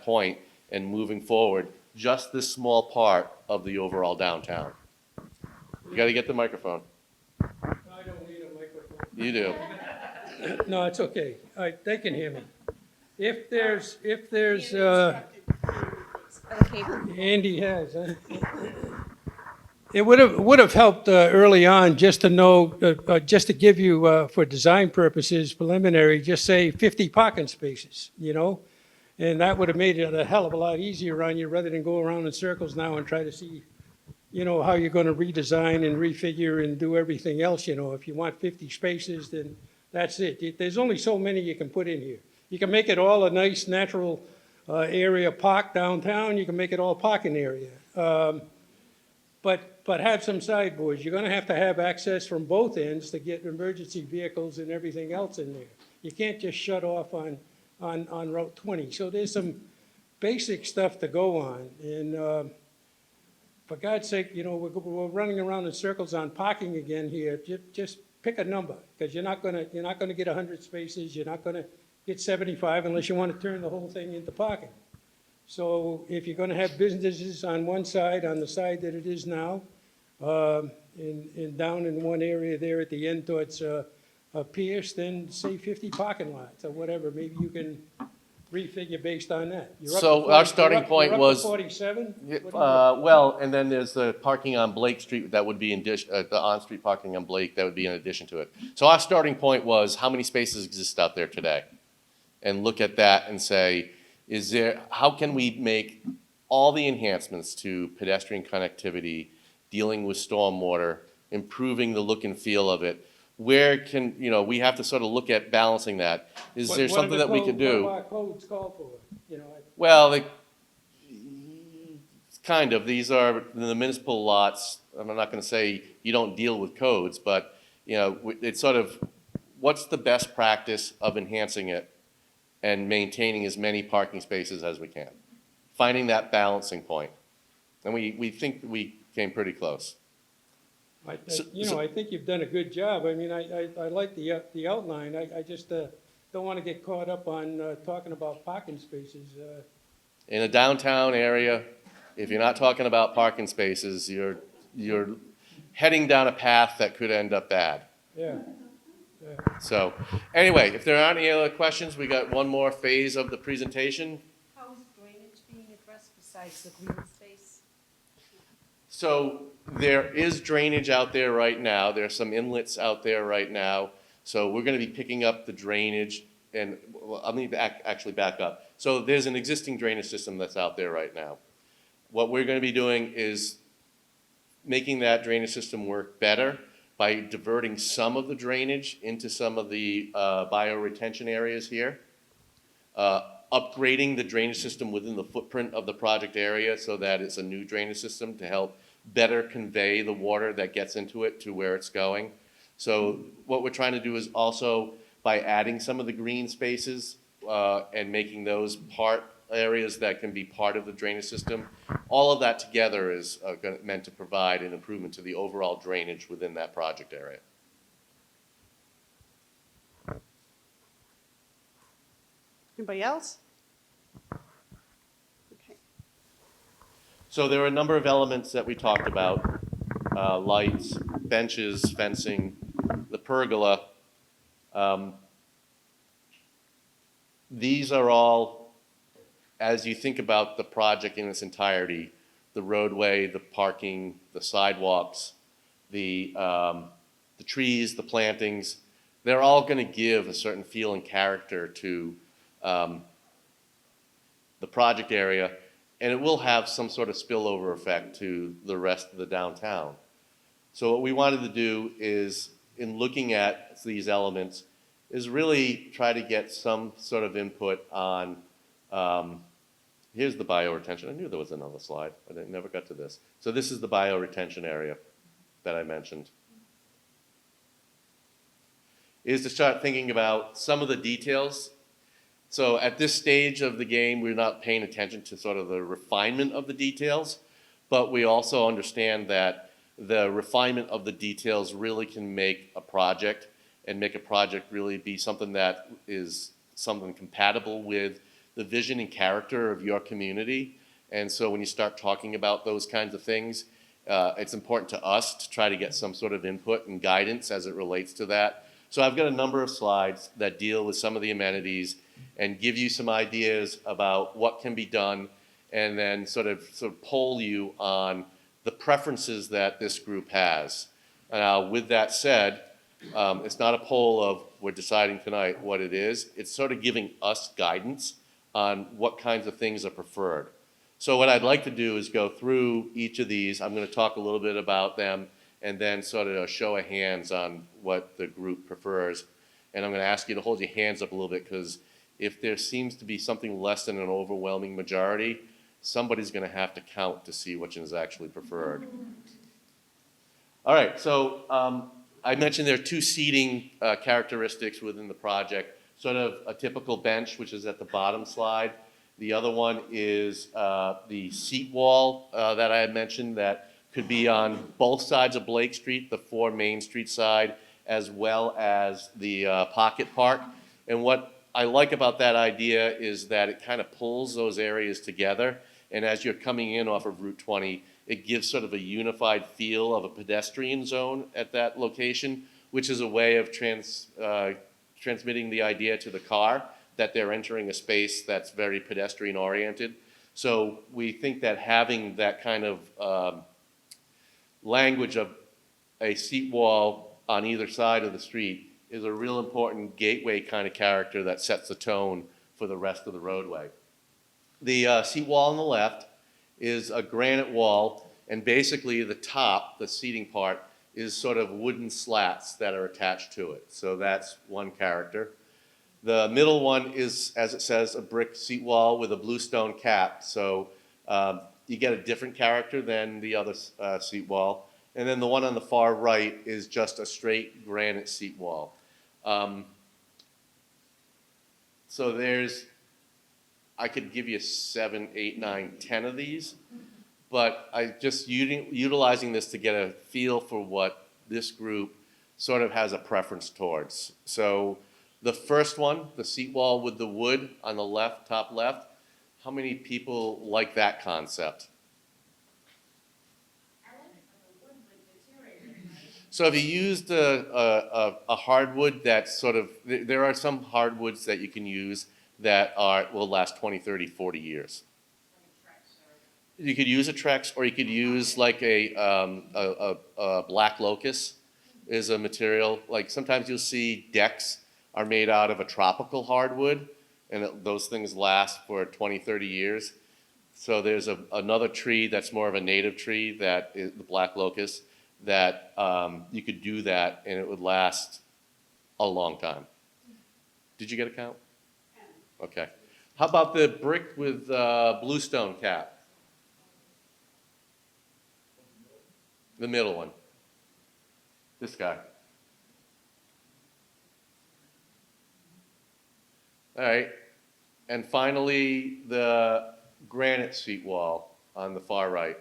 point and moving forward just this small part of the overall downtown. You got to get the microphone. I don't need a microphone. You do. No, it's okay. All right, they can hear me. If there's, Andy has, huh? It would have helped early on just to know, just to give you, for design purposes, preliminary, just say 50 parking spaces, And that would have made it a hell of a lot easier on you rather than go around in circles now and try to see, how you're going to redesign and refigure and do everything else, If you want 50 spaces, then that's it. There's only so many you can put in here. You can make it all a nice natural area park downtown. You can make it all parking area. But have some sideboards. You're going to have access from both ends to get emergency vehicles and everything else in there. You can't just shut off on Route 20. So there's some basic stuff to go on. And for God's sake, we're running around in circles on parking again here. Just pick a number, because you're not gonna get 100 spaces. You're not gonna get 75 unless you want to turn the whole thing into parking. So if you're gonna have businesses on one side, on the side that it is now, and down in one area there at the end towards Pierce, then say 50 parking lots or whatever. Maybe you can refigure based on that. You're up to So 40 our starting you're up- point you're up to was- 47? What do you- Well, and then there's the parking on Blake Street, that would be the on-street parking on Blake, that would be in addition to it. So our starting point was, how many spaces exist out there today? And look at that and say, how can we make all the enhancements to pedestrian connectivity, dealing with stormwater, improving the look and feel of it? Where can, we have to sort of look at balancing that. Is there something that we can do? What do our codes call for? Well, kind of. These are the municipal lots. I'm not going to say you don't deal with codes, but, it's sort of, what's the best practice of enhancing it and maintaining as many parking spaces as we can? Finding that balancing point. And we think we came pretty close. I think you've done a good job. I mean, I like the outline. I just don't want to get caught up on talking about parking spaces. In a downtown area, if you're not talking about parking spaces, you're heading down a path that could end up bad. Yeah. So, anyway, if there aren't any other questions, we got one more phase of the presentation. How is drainage being addressed besides the green space? So there is drainage out there right now. There are some inlets out there right now. So we're going to be picking up the drainage, and I'll need to actually back up. So there's an existing drainage system that's out there right now. What we're going to be doing is making that drainage system work better by diverting some of the drainage into some of the bioretention areas here. Upgrading the drainage system within the footprint of the project area so that it's a new drainage system to help better convey the water that gets into it to where it's going. So what we're trying to do is also, by adding some of the green spaces and making those areas that can be part of the drainage system, all of that together is meant to provide an improvement to the overall drainage within that project area. Anybody else? Okay. So there are a number of elements that we talked about, lights, benches, fencing, the pergola. These are all, as you think about the project in its entirety, the roadway, the parking, the sidewalks, the trees, the plantings, they're all going to give a certain feel and character to the project area, and it will have some sort of spillover effect to the rest of the downtown. So what we wanted to do is, in looking at these elements, is really try to get some sort of input on, here's the bioretention. I knew there was another slide, but I never got to this. So this is the bioretention area that I mentioned. Is to start thinking about some of the details. So at this stage of the game, we're not paying attention to sort of the refinement of the details, but we also understand that the refinement of the details really can make a project and make a project really be something that is something compatible with the vision and character of your community. And so when you start talking about those kinds of things, it's important to us to try to get some sort of input and guidance as it relates to that. So I've got a number of slides that deal with some of the amenities and give you some ideas about what can be done, and then sort of poll you on the preferences that this group has. With that said, it's not a poll of we're deciding tonight what it is. It's sort of giving us guidance on what kinds of things are preferred. So what I'd like to do is go through each of these. I'm going to talk a little bit about them and then sort of a show of hands on what the group prefers. And I'm going to ask you to hold your hands up a little bit, because if there seems to be something less than an overwhelming majority, somebody's going to have to count to see which is actually preferred. All right, so I mentioned there are two seating characteristics within the project. Sort of a typical bench, which is at the bottom slide. The other one is the seat wall that I had mentioned that could be on both sides of Blake Street, the 4 Main Street side, as well as the Pocket Park. And what I like about that idea is that it kind of pulls those areas together. And as you're coming in off of Route 20, it gives sort of a unified feel of a pedestrian zone at that location, which is a way of transmitting the idea to the car that they're entering a space that's very pedestrian oriented. So we think that having that kind of language of a seat wall on either side of the street is a real important gateway kind of character that sets the tone for the rest of the roadway. The seat wall on the left is a granite wall, and basically the top, the seating part, is sort of wooden slats that are attached to it. So that's one character. The middle one is, as it says, a brick seat wall with a bluestone cap. So you get a different character than the other seat wall. And then the one on the far right is just a straight granite seat wall. So I could give you 7, 8, 9, 10 of these, but I just utilizing this to get a feel for what this group sort of has a preference towards. So the first one, the seat wall with the wood on the left, top left, how many people like that concept? So if you used a hardwood that's sort of, there are some hardwoods that you can use that will last 20, 30, 40 years. You could use a Trex, or you could use like a black locust is a material. Like sometimes you'll see decks are made out of a tropical hardwood, and those things last for 20, 30 years. So there's another tree that's more of a native tree, that is the black locust, that you could do that and it would last a long time. Did you get a count? Okay. How about the brick with bluestone cap? The middle one. This guy. All right. And finally, the granite seat wall on the far right.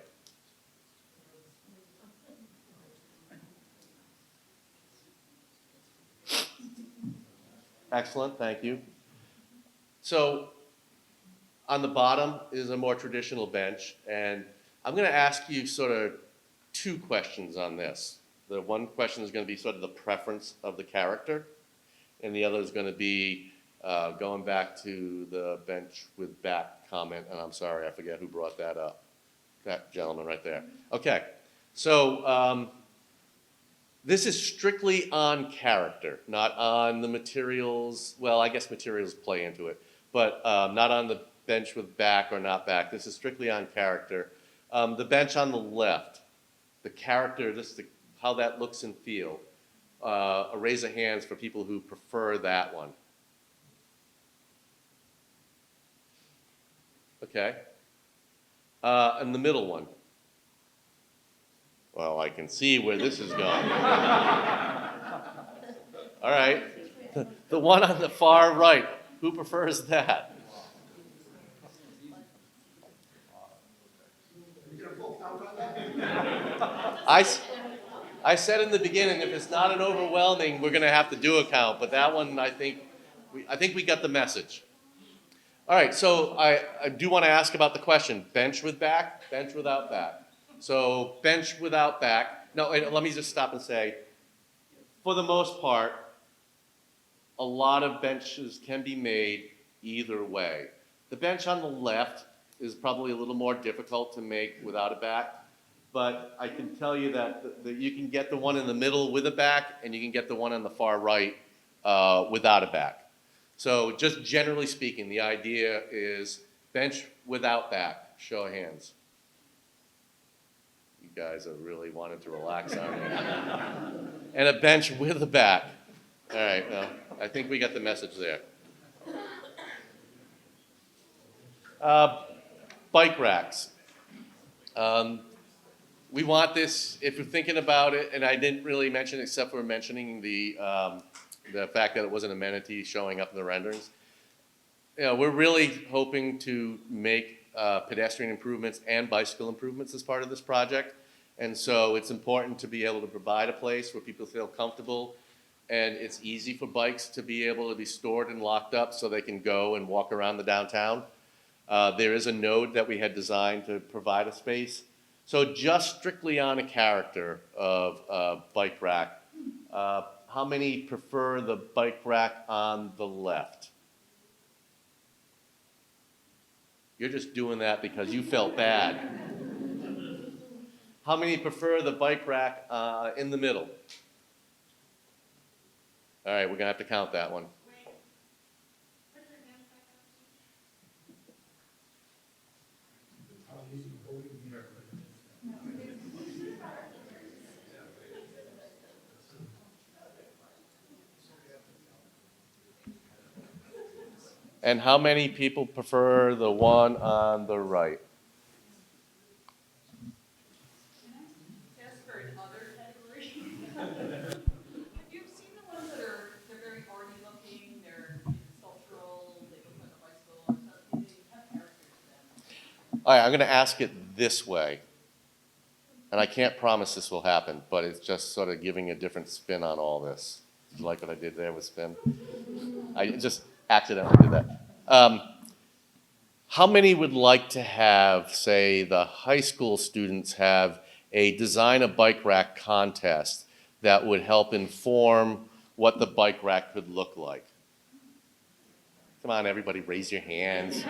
Excellent, thank you. So on the bottom is a more traditional bench, and I'm going to ask you sort of 2 questions on this. The one question is going to be sort of the preference of the character, and the other is going to be going back to the bench with back comment, and I'm sorry, I forget who brought that up. That gentleman right there. Okay, so this is strictly on character, not on the materials. Well, I guess materials play into it, but not on the bench with back or not back. This is strictly on character. The bench on the left, the character, how that looks and feel. A raise of hands for people who prefer that one. Okay. And the middle one. Well, I can see where this is going. All right. The one on the far right, who prefers that? I said in the beginning, if it's not an overwhelming, we're going to have to do a count. But that one, I think we got the message. All right, so I do want to ask about the question, bench with back, bench without back. So bench without back. No, let me just stop and say, for the most part, a lot of benches can be made either way. The bench on the left is probably a little more difficult to make without a back, but I can tell you that you can get the one in the middle with a back, and you can get the one on the far right without a back. So just generally speaking, the idea is bench without back. Show of hands. You guys are really wanting to relax, aren't you? And a bench with a back. All right, well, I think we got the message there. Bike racks. We want this, if you're thinking about it, and I didn't really mention except for mentioning the fact that it was an amenity showing up in the renderings. You know, we're really hoping to make pedestrian improvements and bicycle improvements as part of this project. And so it's important to be able to provide a place where people feel comfortable and it's easy for bikes to be able to be stored and locked up so they can go and walk around the downtown. There is a node that we had designed to provide a space. So just strictly on a character of bike rack, how many prefer the bike rack on the left? You're just doing that because you felt bad. How many prefer the bike rack in the middle? All right, we're gonna have to count that one. And how many people prefer the one on the right? Ask for another category. You've seen the ones that they're very arty looking, they're sculptural, they look like a bicycle, or something, they have character to them. All right, I'm gonna ask it this way. And I can't promise this will happen, but it's just sort of giving a different spin on all this. Did you like what I did there with spin? I just accidentally did that. How many would like to have, say, the high school students have a design a bike rack contest that would help inform what the bike rack could look like? Come on, everybody, raise your hands.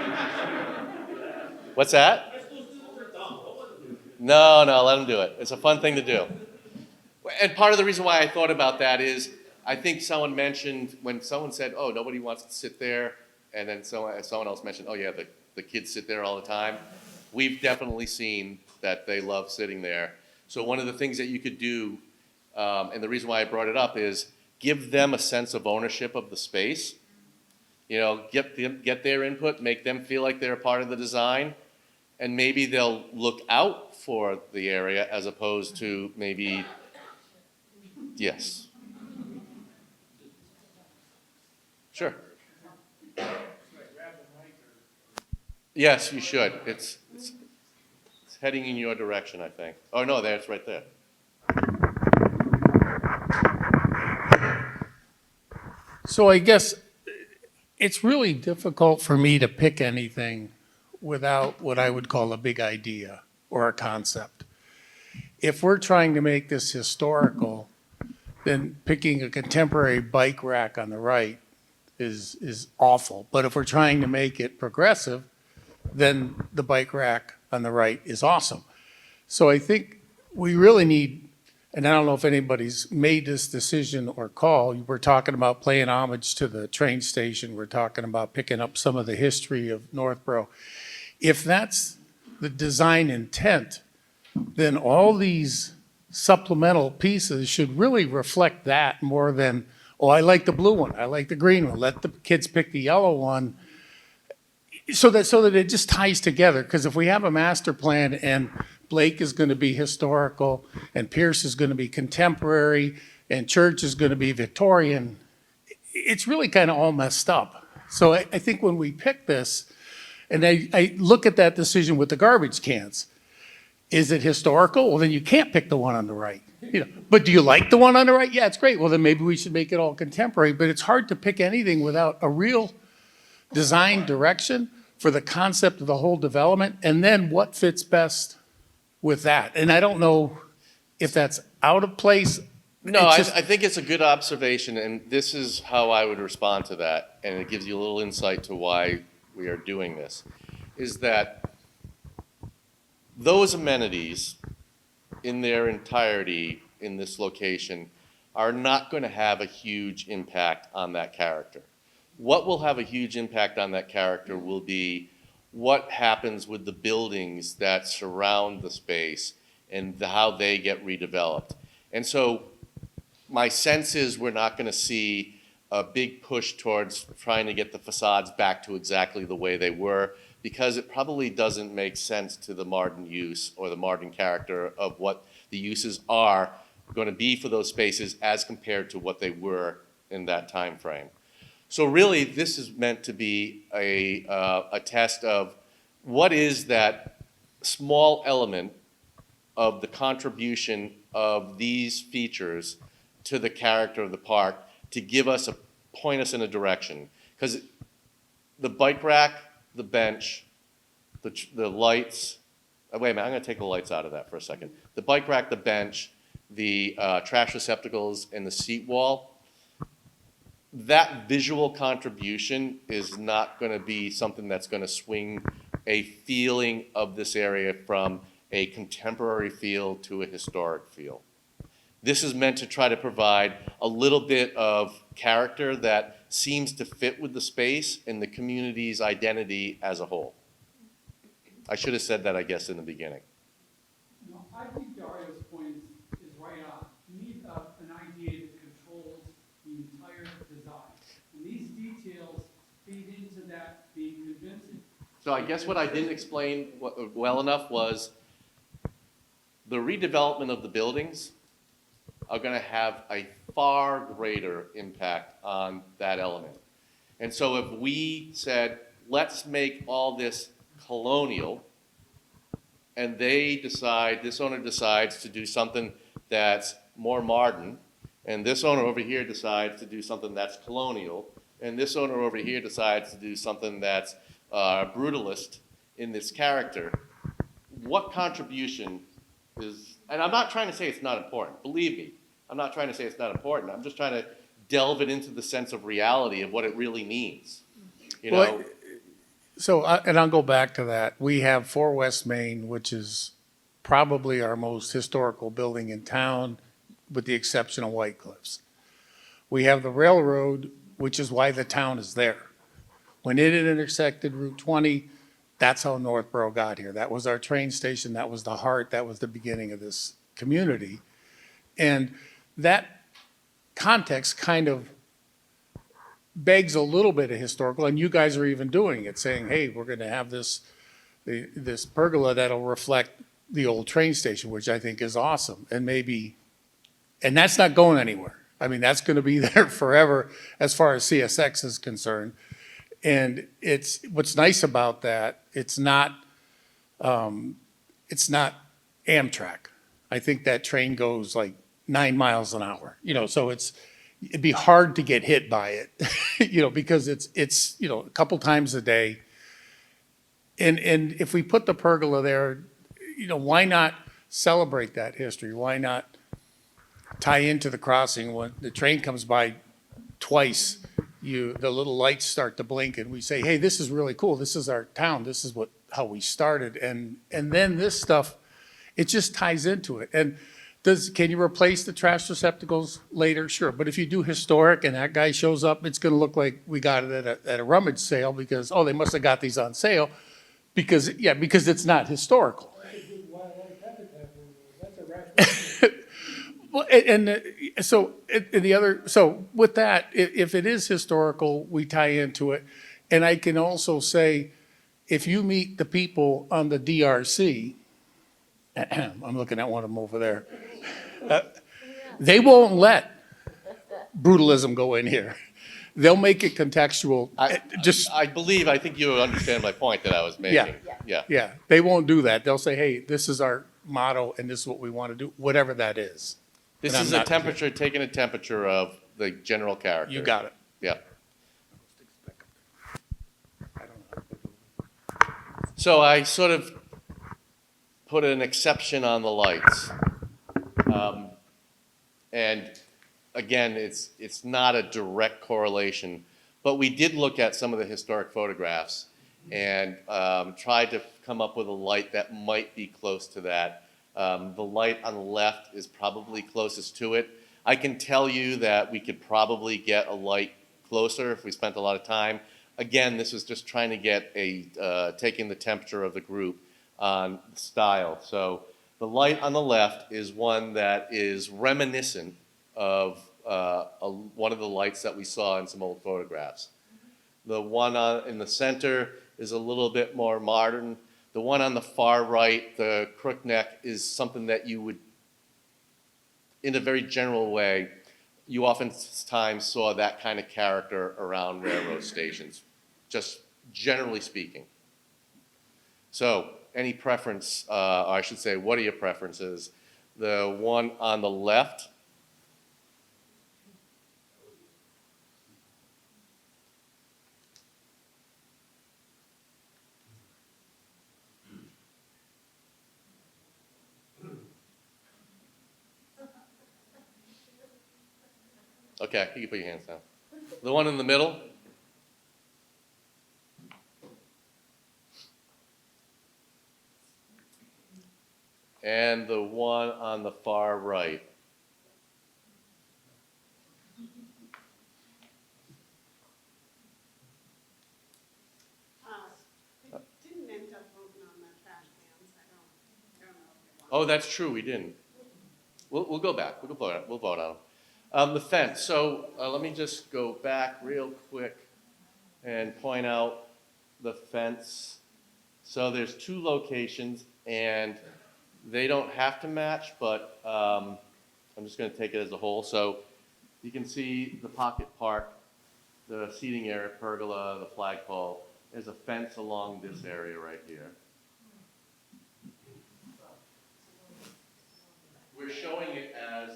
What's that? No, let them do it. It's a fun thing to do. And part of the reason why I thought about that is, I think someone mentioned, when someone said, oh, nobody wants to sit there, and then someone else mentioned, oh yeah, the kids sit there all the time. We've definitely seen that they love sitting there. So one of the things that you could do, and the reason why I brought it up is, give them a sense of ownership of the space. You know, get their input, make them feel like they're a part of the design, and maybe they'll look out for the area as opposed to maybe, yes. Sure. Yes, you should. It's heading in your direction, I think. Oh, no, there, it's right there. So I guess it's really difficult for me to pick anything without what I would call a big idea or a concept. If we're trying to make this historical, then picking a contemporary bike rack on the right is awful. But if we're trying to make it progressive, then the bike rack on the right is awesome. So I think we really need, and I don't know if anybody's made this decision or call, we're talking about paying homage to the train station, we're talking about picking up some of the history of Northborough. If that's the design intent, then all these supplemental pieces should really reflect that more than, oh, I like the blue one, I like the green one, let the kids pick the yellow one. So that it just ties together, because if we have a master plan and Blake is going to be historical and Pierce is going to be contemporary and Church is going to be Victorian, it's really kind of all messed up. So I think when we pick this, and I look at that decision with the garbage cans, is it historical? Well, then you can't pick the one on the right. You know, but do you like the one on the right? Yeah, it's great. Well, then maybe we should make it all contemporary, but it's hard to pick anything without a real design direction for the concept of the whole development, and then what fits best with that. And I don't know if that's out of place. No, I think it's a good observation, and this is how I would respond to that, and it gives you a little insight to why we are doing this, is that those amenities in their entirety in this location are not going to have a huge impact on that character. What will have a huge impact on that character will be what happens with the buildings that surround the space and how they get redeveloped. And so my sense is we're not going to see a big push towards trying to get the facades back to exactly the way they were, because it probably doesn't make sense to the modern use or the modern character of what the uses are going to be for those spaces as compared to what they were in that time frame. So really, this is meant to be a test of what is that small element of the contribution of these features to the character of the park to point us in a direction. Because the bike rack, the bench, the lights, wait a minute, I'm gonna take the lights out of that for a second. The bike rack, the bench, the trash receptacles, and the seat wall, that visual contribution is not gonna be something that's gonna swing a feeling of this area from a contemporary feel to a historic feel. This is meant to try to provide a little bit of character that seems to fit with the space and the community's identity as a whole. I should have said that, I guess, in the beginning. No, I think Dario's point is right on. You need an idea that controls the entire design. And these details feed into that being convincing. So I guess what I didn't explain well enough was the redevelopment of the buildings are going to have a far greater impact on that element. And so if we said, let's make all this colonial, and this owner decides to do something that's more modern, and this owner over here decides to do something that's colonial, and this owner over here decides to do something that's brutalist in this character, what contribution is, and I'm not trying to say it's not important, believe me, I'm not trying to say it's not important, I'm just trying to delve it into the sense of reality of what it really means, you know? Well, so, and I'll go back to that. We have 4 West Main, which is probably our most historical building in town, with the exception of White Cliffs. We have the railroad, which is why the town is there. When it had intersected Route 20, that's how Northborough got here. That was our train station, that was the heart, that was the beginning of this community. And that context kind of begs a little bit of historical, and you guys are even doing it, saying, hey, we're gonna have this pergola that'll reflect the old train station, which I think is awesome. And that's not going anywhere. I mean, that's gonna be there forever as far as CSX is concerned. And what's nice about that, it's not Amtrak. I think that train goes like 9 miles an hour, so it'd be hard to get hit by it, because it's a couple times a day. And if we put the pergola there, why not celebrate that history? Why not tie into the crossing when the train comes by twice? The little lights start to blink and we say, hey, this is really cool. This is our town. This is how we started. And then this stuff, it just ties into it. And can you replace the trash receptacles later? Sure. But if you do historic and that guy shows up, it's going to look like we got it at a rummage sale because, they must have got these on sale because it's not historical. Well, so with that, if it is historical, we tie into it. And I can also say, if you meet the people on the DRC, I'm looking at one of them over there, they won't let brutalism go in here. They'll make it contextual. I think you understand my point that I was making. Yeah, they won't do that. They'll say, hey, this is our motto and this is what we want to do, whatever that is. This is taking a temperature of the general character. You got it. Yeah. So I sort of put an exception on the lights. And again, it's not a direct correlation, but we did look at some of the historic photographs and tried to come up with a light that might be close to that. The light on the left is probably closest to it. I can tell you that we could probably get a light closer if we spent a lot of time. Again, this was just trying to get taking the temperature of the group on style. So the light on the left is one that is reminiscent of one of the lights that we saw in some old photographs. The one in the center is a little bit more modern. The one on the far right, the crook neck, is something that you would, in a very general way, you oftentimes saw that kind of character around railroad stations, just generally speaking. So, any preference, or I should say, what are your preferences? The one on the left, Okay, you can put your hands down. The one in the middle? And the one on the far right. Didn't end up voting on the trash cans, I don't know if they want. Oh, that's true, we didn't. We'll go back, we'll vote on them. The fence, so let me just go back real quick and point out the fence. So there's 2 locations, and they don't have to match, but I'm just gonna take it as a whole. So you can see the pocket park, the seating area, pergola, the flagpole. There's a fence along this area right here. We're showing it as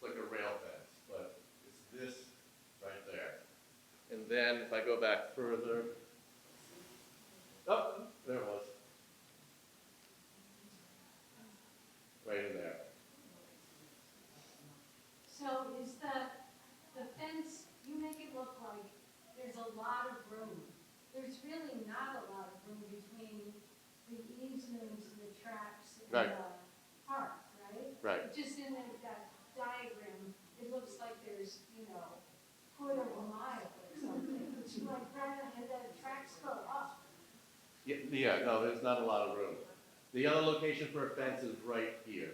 like a rail fence, but it's this right there. And then if I go back further, oh, there it was. Right in there. So is the fence, you make it look like there's a lot of room. There's really not a lot of room between the easement, the tracks, and Right. the park, right? Right. Just in that diagram, it looks like there's, quarter of a mile or something. It's like right ahead, the tracks go up. Yeah, no, there's not a lot of room. The other location for a fence is right here.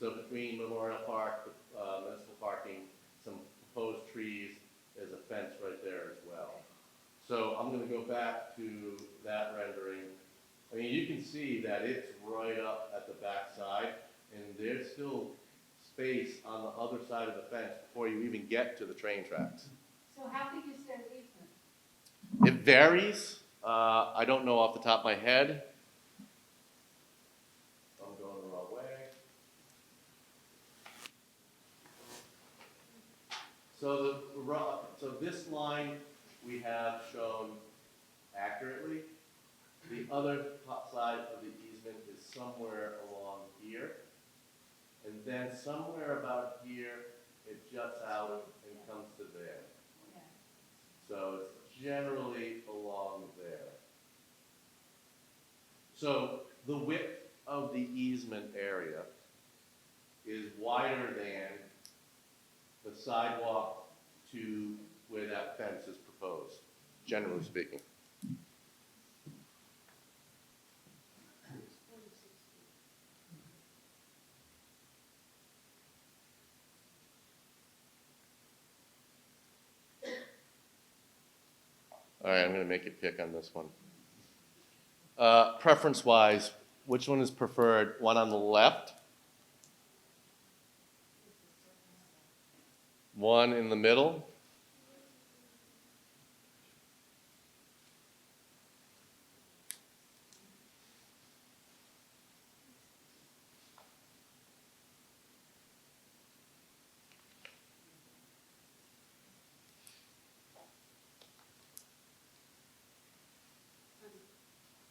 So between Memorial Park, municipal parking, some proposed trees, there's a fence right there as well. So I'm gonna go back to that rendering. I mean, you can see that it's right up at the back side, and there's still space on the other side of the fence before you even get to the train tracks. So how big is their easement? It varies. I don't know off the top of my head. I'm going the wrong way. So so this line we have shown accurately. The other top side of the easement is somewhere along here. And then somewhere about here, it juts out and comes to there. So it's generally along there. So the width of the easement area is wider than the sidewalk to where that fence is proposed, generally speaking. All right, I'm gonna make you pick on this one. Preference-wise, which one is preferred? One on the left? One in the middle?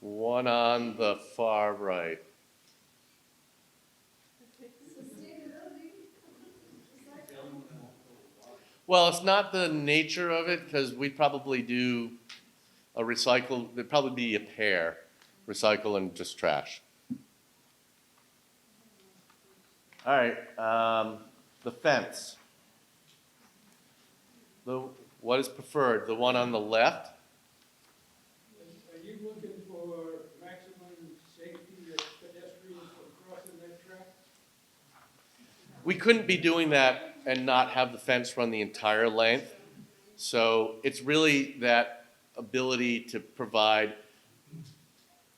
One on the far right. Well, it's not the nature of it, because we'd probably do a recycle, there'd probably be a pair, recycle and just trash. All right, the fence. What is preferred, the one on the left? Are you looking for maximum safety of pedestrians from crossing that track? We couldn't be doing that and not have the fence run the entire length. So it's really that ability to provide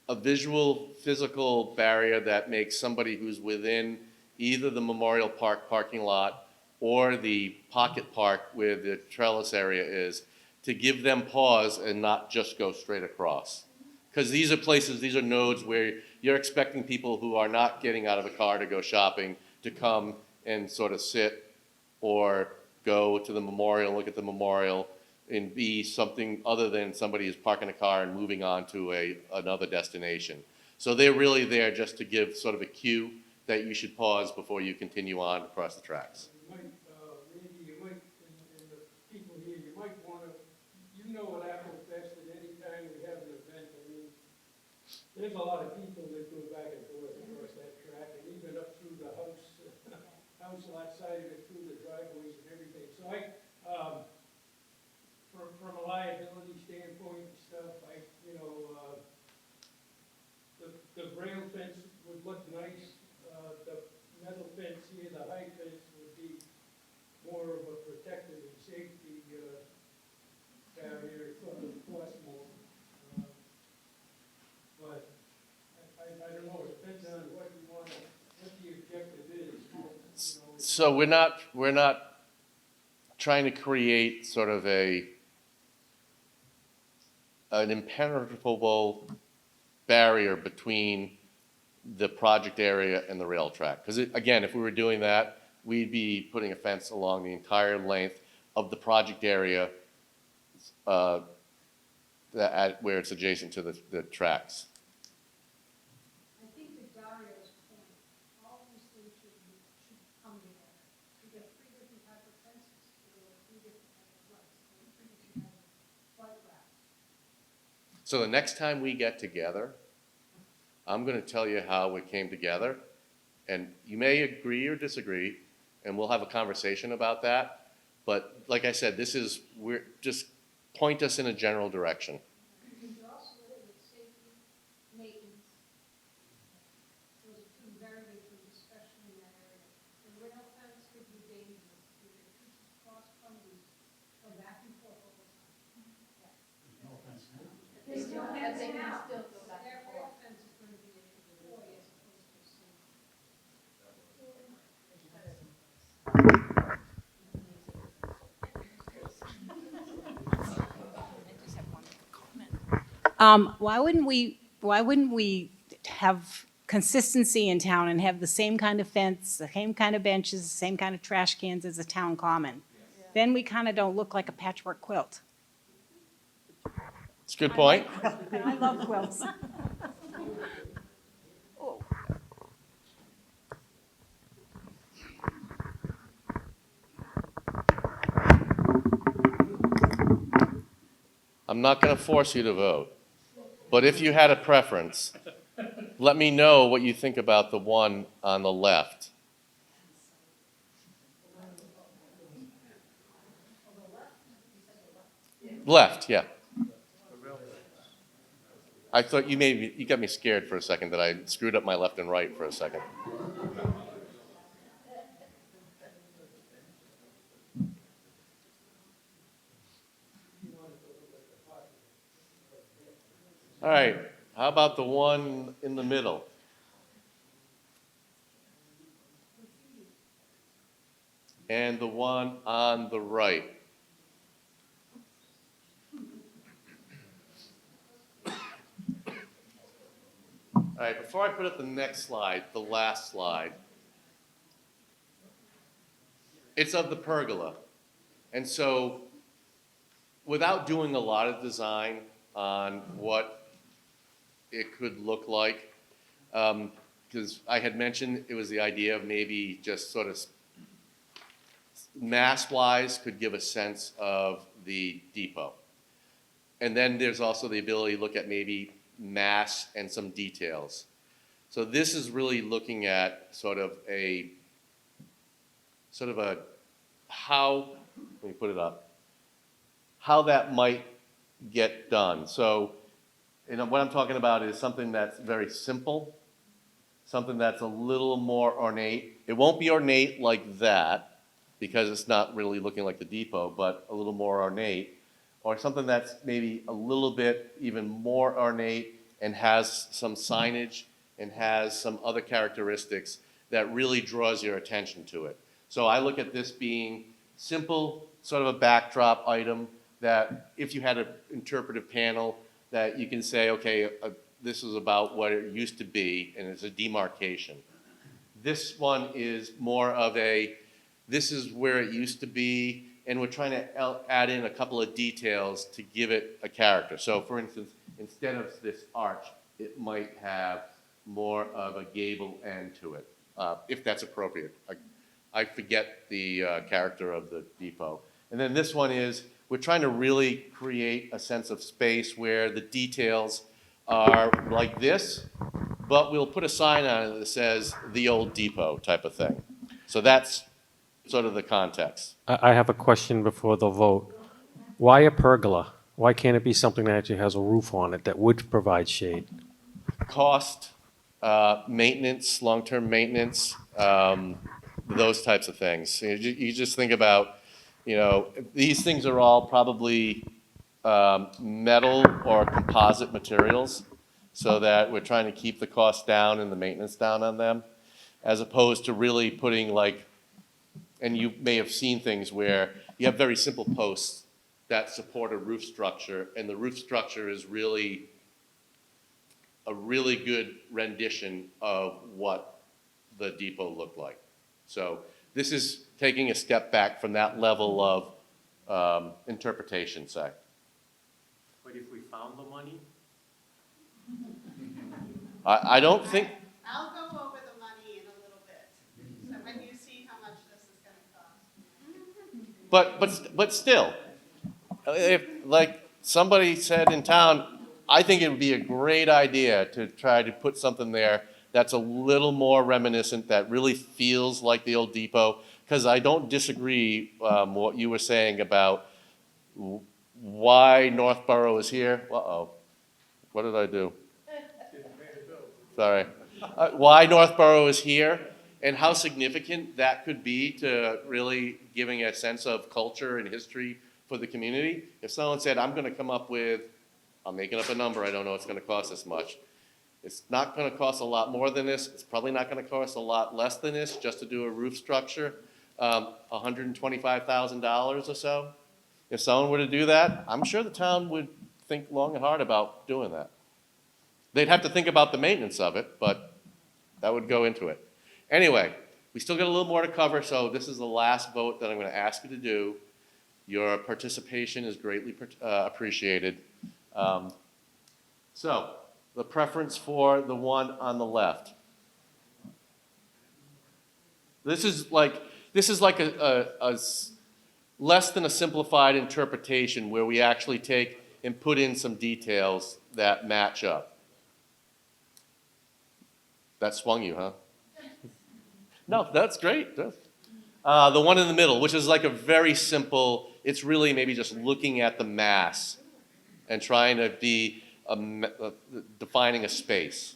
a visual, physical barrier that makes somebody who's within either the Memorial Park parking lot or the pocket park where the trellis area is, to give them pause and not just go straight across. Because these are places, these are nodes where you're expecting people who are not getting out of a car to go shopping to come and sort of sit or go to the memorial, look at the memorial, and be something other than somebody who's parking a car and moving on to another destination. So they're really there just to give sort of a cue that you should pause before you continue on across the tracks. You might, Randy, you might, in the know what Apple Fest, at any time we have an event, I mean, there's a lot of people that go back and forth across that track, and even up through the house lot side of it, through the driveways and everything. So from a liability standpoint and stuff, the rail fence would look nice. The metal fence here, the high fence would be more of a protective and safety barrier for the more. But I don't know, it depends on what you want, what the objective is. So we're not trying to create sort of an impenetrable barrier between the project area and the rail track. Because again, if we were doing that, we'd be putting a fence along the entire length of the project area where it's adjacent to the tracks. I think to Dario's point, all these things should come together. You got three different types of fences, you got three different types of lights, and three different types of bike racks. So the next time we get together, I'm going to tell you how it came together, and you may agree or disagree, and we'll have a conversation about that. But like I said, we're just point us in a general direction. You can also look at safety, maintenance. Those are two very big things, especially in that area. The rail fence could be dangerous. You could cross countries, go back and forth all the time. No offense. They still have it now. That rail fence is going to be a toy as opposed to a safe. Why wouldn't we have consistency in town and have the same kind of fence, the same kind of benches, the same kind of trash cans as a town common? Then we kind of don't look like a patchwork quilt. It's a good point. And I love quilts. I'm not going to force you to vote, but if you had a preference, let me know what you think about the one on the left. Left, yeah. I thought you got me scared for a second that I screwed up my left and right for a second. All right, how about the one in the middle? And the one on the right? All right, before I put up the next slide, the last slide, it's of the pergola. And so without doing a lot of design on what it could look like, because I had mentioned it was the idea of maybe just sort of mass-wise could give a sense of the depot. And then there's also the ability to look at maybe mass and some details. So this is really looking at sort of a how, let me put it up, how that might get done. So what I'm talking about is something that's very simple, something that's a little more ornate. It won't be ornate like that because it's not really looking like the depot, but a little more ornate. Or something that's maybe a little bit even more ornate and has some signage and has some other characteristics that really draws your attention to it. So I look at this being simple, sort of a backdrop item that if you had an interpretive panel that you can say, okay, this is about what it used to be, and it's a demarcation. This one is more of this is where it used to be, and we're trying to add in a couple of details to give it a character. So for instance, instead of this arch, it might have more of a gable end to it, if that's appropriate. I forget the character of the depot. And then this one is we're trying to really create a sense of space where the details are like this, but we'll put a sign on it that says the old depot type of thing. So that's sort of the context. I have a question before the vote. Why a pergola? Why can't it be something that actually has a roof on it that would provide shade? Cost, maintenance, long-term maintenance, those types of things. You just think about, these things are all probably metal or composite materials, so that we're trying to keep the cost down and the maintenance down on them, as opposed to really putting and you may have seen things where you have very simple posts that support a roof structure, and the roof structure is really a really good rendition of what the depot looked like. So this is taking a step back from that level of interpretation, say. But if we found the money? I don't think, I'll go over the money in a little bit, so when you see how much this is gonna cost. but still, if, like somebody said in town, I think it would be a great idea to try to put something there that's a little more reminiscent, that really feels like the old depot, because I don't disagree what you were saying about why Northborough is here. Uh-oh, what did I do? Sorry. Why Northborough is here and how significant that could be to really giving a sense of culture and history for the community. If someone said, I'm gonna come up with, I'm making up a number, I don't know it's gonna cost this much. It's not gonna cost a lot more than this. It's probably not gonna cost a lot less than this just to do a roof structure, $125,000 or so. If someone were to do that, I'm sure the town would think long and hard about doing that. They'd have to think about the maintenance of it, but that would go into it. Anyway, we still got a little more to cover, so this is the last vote that I'm gonna ask you to do. Your participation is greatly appreciated. So, the preference for the one on the left. This is like a less than a simplified interpretation where we actually take and put in some details that match up. That swung you, huh? No, that's great. The one in the middle, which is like a very simple, it's really maybe just looking at the mass and trying to be defining a space.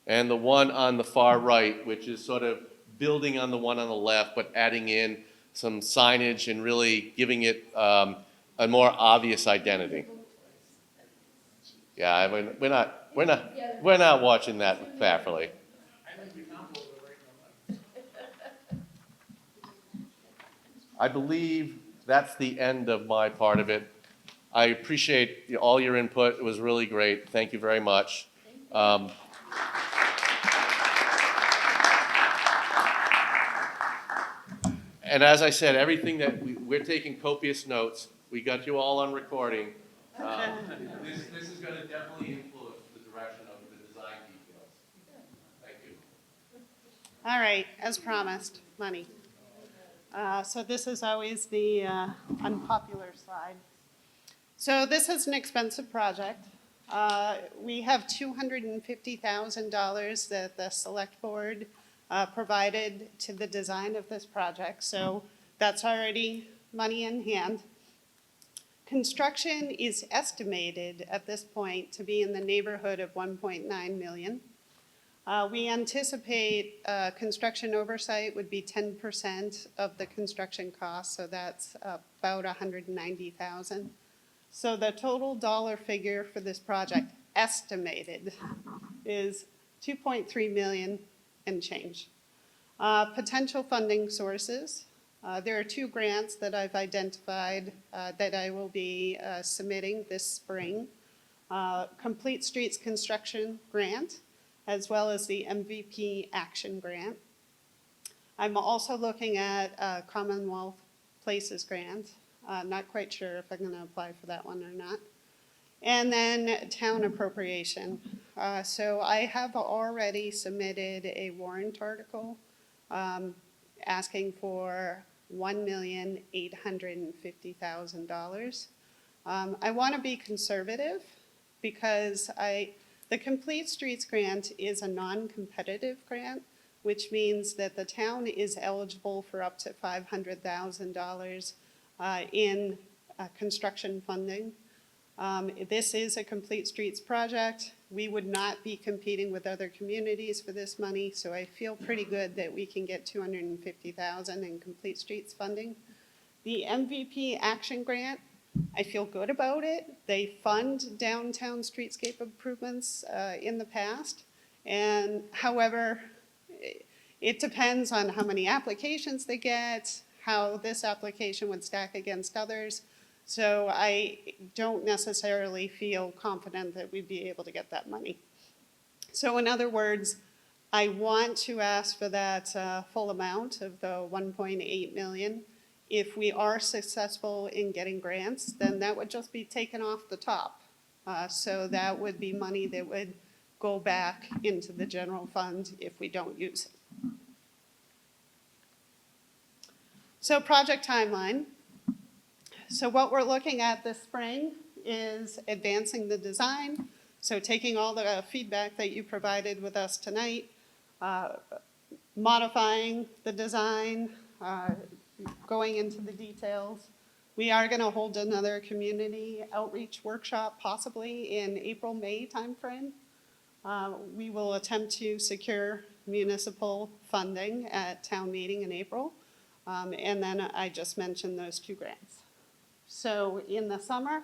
And the one on the far right, which is sort of building on the one on the left, but adding in some signage and really giving it a more obvious identity. Yeah, I mean, we're not watching that carefully. I believe that's the end of my part of it. I appreciate all your input. It was really great. Thank you very much. And as I said, everything that we're taking copious notes. We got you all on recording. This is going to definitely influence the direction of the design details. Thank you. All right, as promised, money. So this is always the unpopular slide. So this is an expensive project. We have $250,000 that the select board provided to the design of this project. So that's already money in hand. Construction is estimated at this point to be in the neighborhood of 1.9 million. We anticipate construction oversight would be 10% of the construction cost, so that's about $190,000. So the total dollar figure for this project estimated is 2.3 million and change. Potential funding sources. There are 2 grants that I've identified that I will be submitting this spring. Complete Streets Construction Grant, as well as the MVP Action Grant. I'm also looking at a Commonwealth Places Grant. Not quite sure if I'm gonna apply for that one or not. And then town appropriation. So I have already submitted a warrant article asking for $1,850,000. I want to be conservative because the Complete Streets grant is a non-competitive grant, which means that the town is eligible for up to $500,000 in construction funding. This is a Complete Streets project. We would not be competing with other communities for this money, so I feel pretty good that we can get $250,000 in Complete Streets funding. The MVP Action Grant, I feel good about it. They fund downtown streetscape improvements in the past, and however, it depends on how many applications they get, how this application would stack against others. So I don't necessarily feel confident that we'd be able to get that money. So in other words, I want to ask for that full amount of the 1.8 million. If we are successful in getting grants, then that would just be taken off the top. So that would be money that would go back into the general fund if we don't use it. So project timeline. So what we're looking at this spring is advancing the design. So taking all the feedback that you provided with us tonight, modifying the design, going into the details. We are going to hold another community outreach workshop possibly in April, May timeframe. We will attempt to secure municipal funding at town meeting in April. And then I just mentioned those two grants. So in the summer,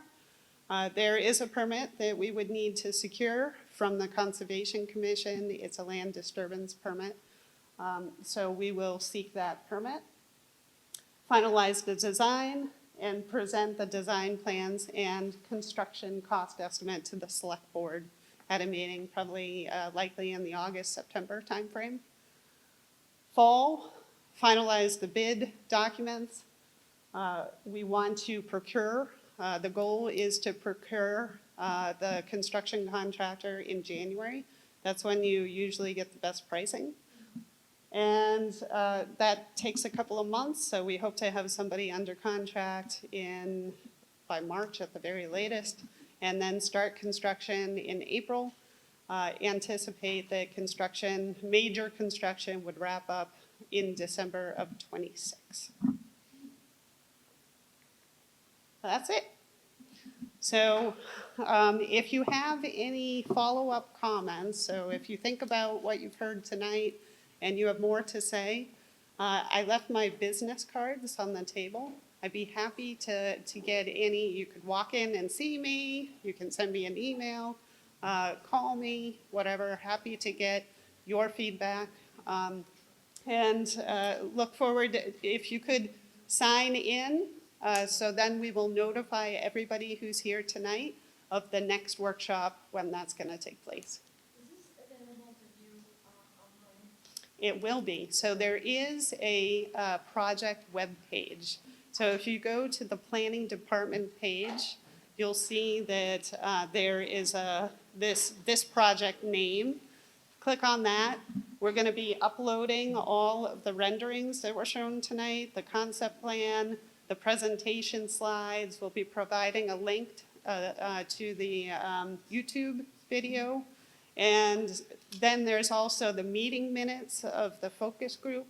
there is a permit that we would need to secure from the Conservation Commission. It's a land disturbance permit. So we will seek that permit, finalize the design, and present the design plans and construction cost estimate to the select board at a meeting, probably likely in the August-September timeframe. Fall, finalize the bid documents. We want to procure, the goal is to procure the construction contractor in January. That's when you usually get the best pricing. And that takes a couple of months, so we hope to have somebody under contract by March at the very latest, and then start construction in April. Anticipate that major construction would wrap up in December of '26. That's it. So if you have any follow-up comments, so if you think about what you've heard tonight and you have more to say, I left my business cards on the table. I'd be happy to get any. You could walk in and see me. You can send me an email, call me, whatever. Happy to get your feedback. And look forward, if you could sign in, so then we will notify everybody who's here tonight of the next workshop when that's going to take place. Is this available to view online? It will be. So there is a project web page. So if you go to the planning department page, you'll see that there is this project name. Click on that. We're going to be uploading all of the renderings that were shown tonight, the concept plan, the presentation slides. We'll be providing a link to the YouTube video. And then there's also the meeting minutes of the focus group.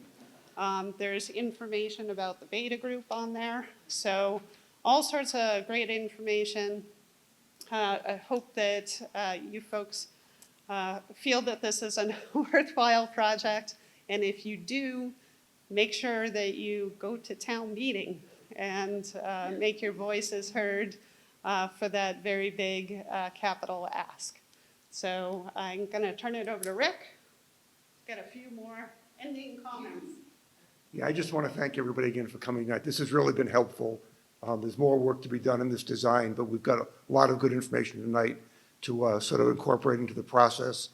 There's information about the beta group on there. So all sorts of great information. I hope that you folks feel that this is a worthwhile project. And if you do, make sure that you go to town meeting and make your voices heard for that very big capital ask. So I'm going to turn it over to Rick. Got a few more ending comments. Yeah, I just want to thank everybody again for coming tonight. This has really been helpful. There's more work to be done in this design, but we've got a lot of good information tonight to sort of incorporate into the process.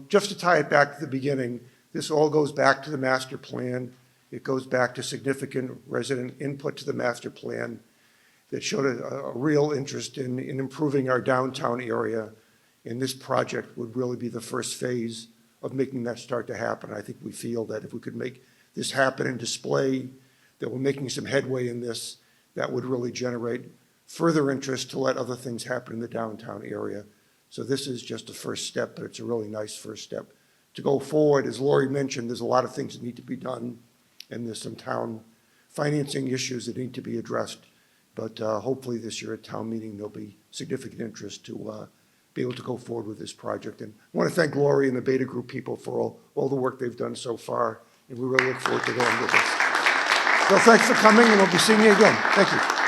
Just to tie it back to the beginning, this all goes back to the master plan. It goes back to significant resident input to the master plan that showed a real interest in improving our downtown area. And this project would really be the first phase of making that start to happen. I think we feel that if we could make this happen and display that we're making some headway in this that would really generate further interest to let other things happen in the downtown area. So this is just a first step, but it's a really nice first step to go forward. As Lori mentioned, there's a lot of things that need to be done, and there's some town financing issues that need to be addressed. But hopefully this year at town meeting, there'll be significant interest to be able to go forward with this project. And I want to thank Lori and the Beta Group people for all the work they've done so far, and we really look forward to going with this. So thanks for coming, and we'll be seeing you again. Thank you.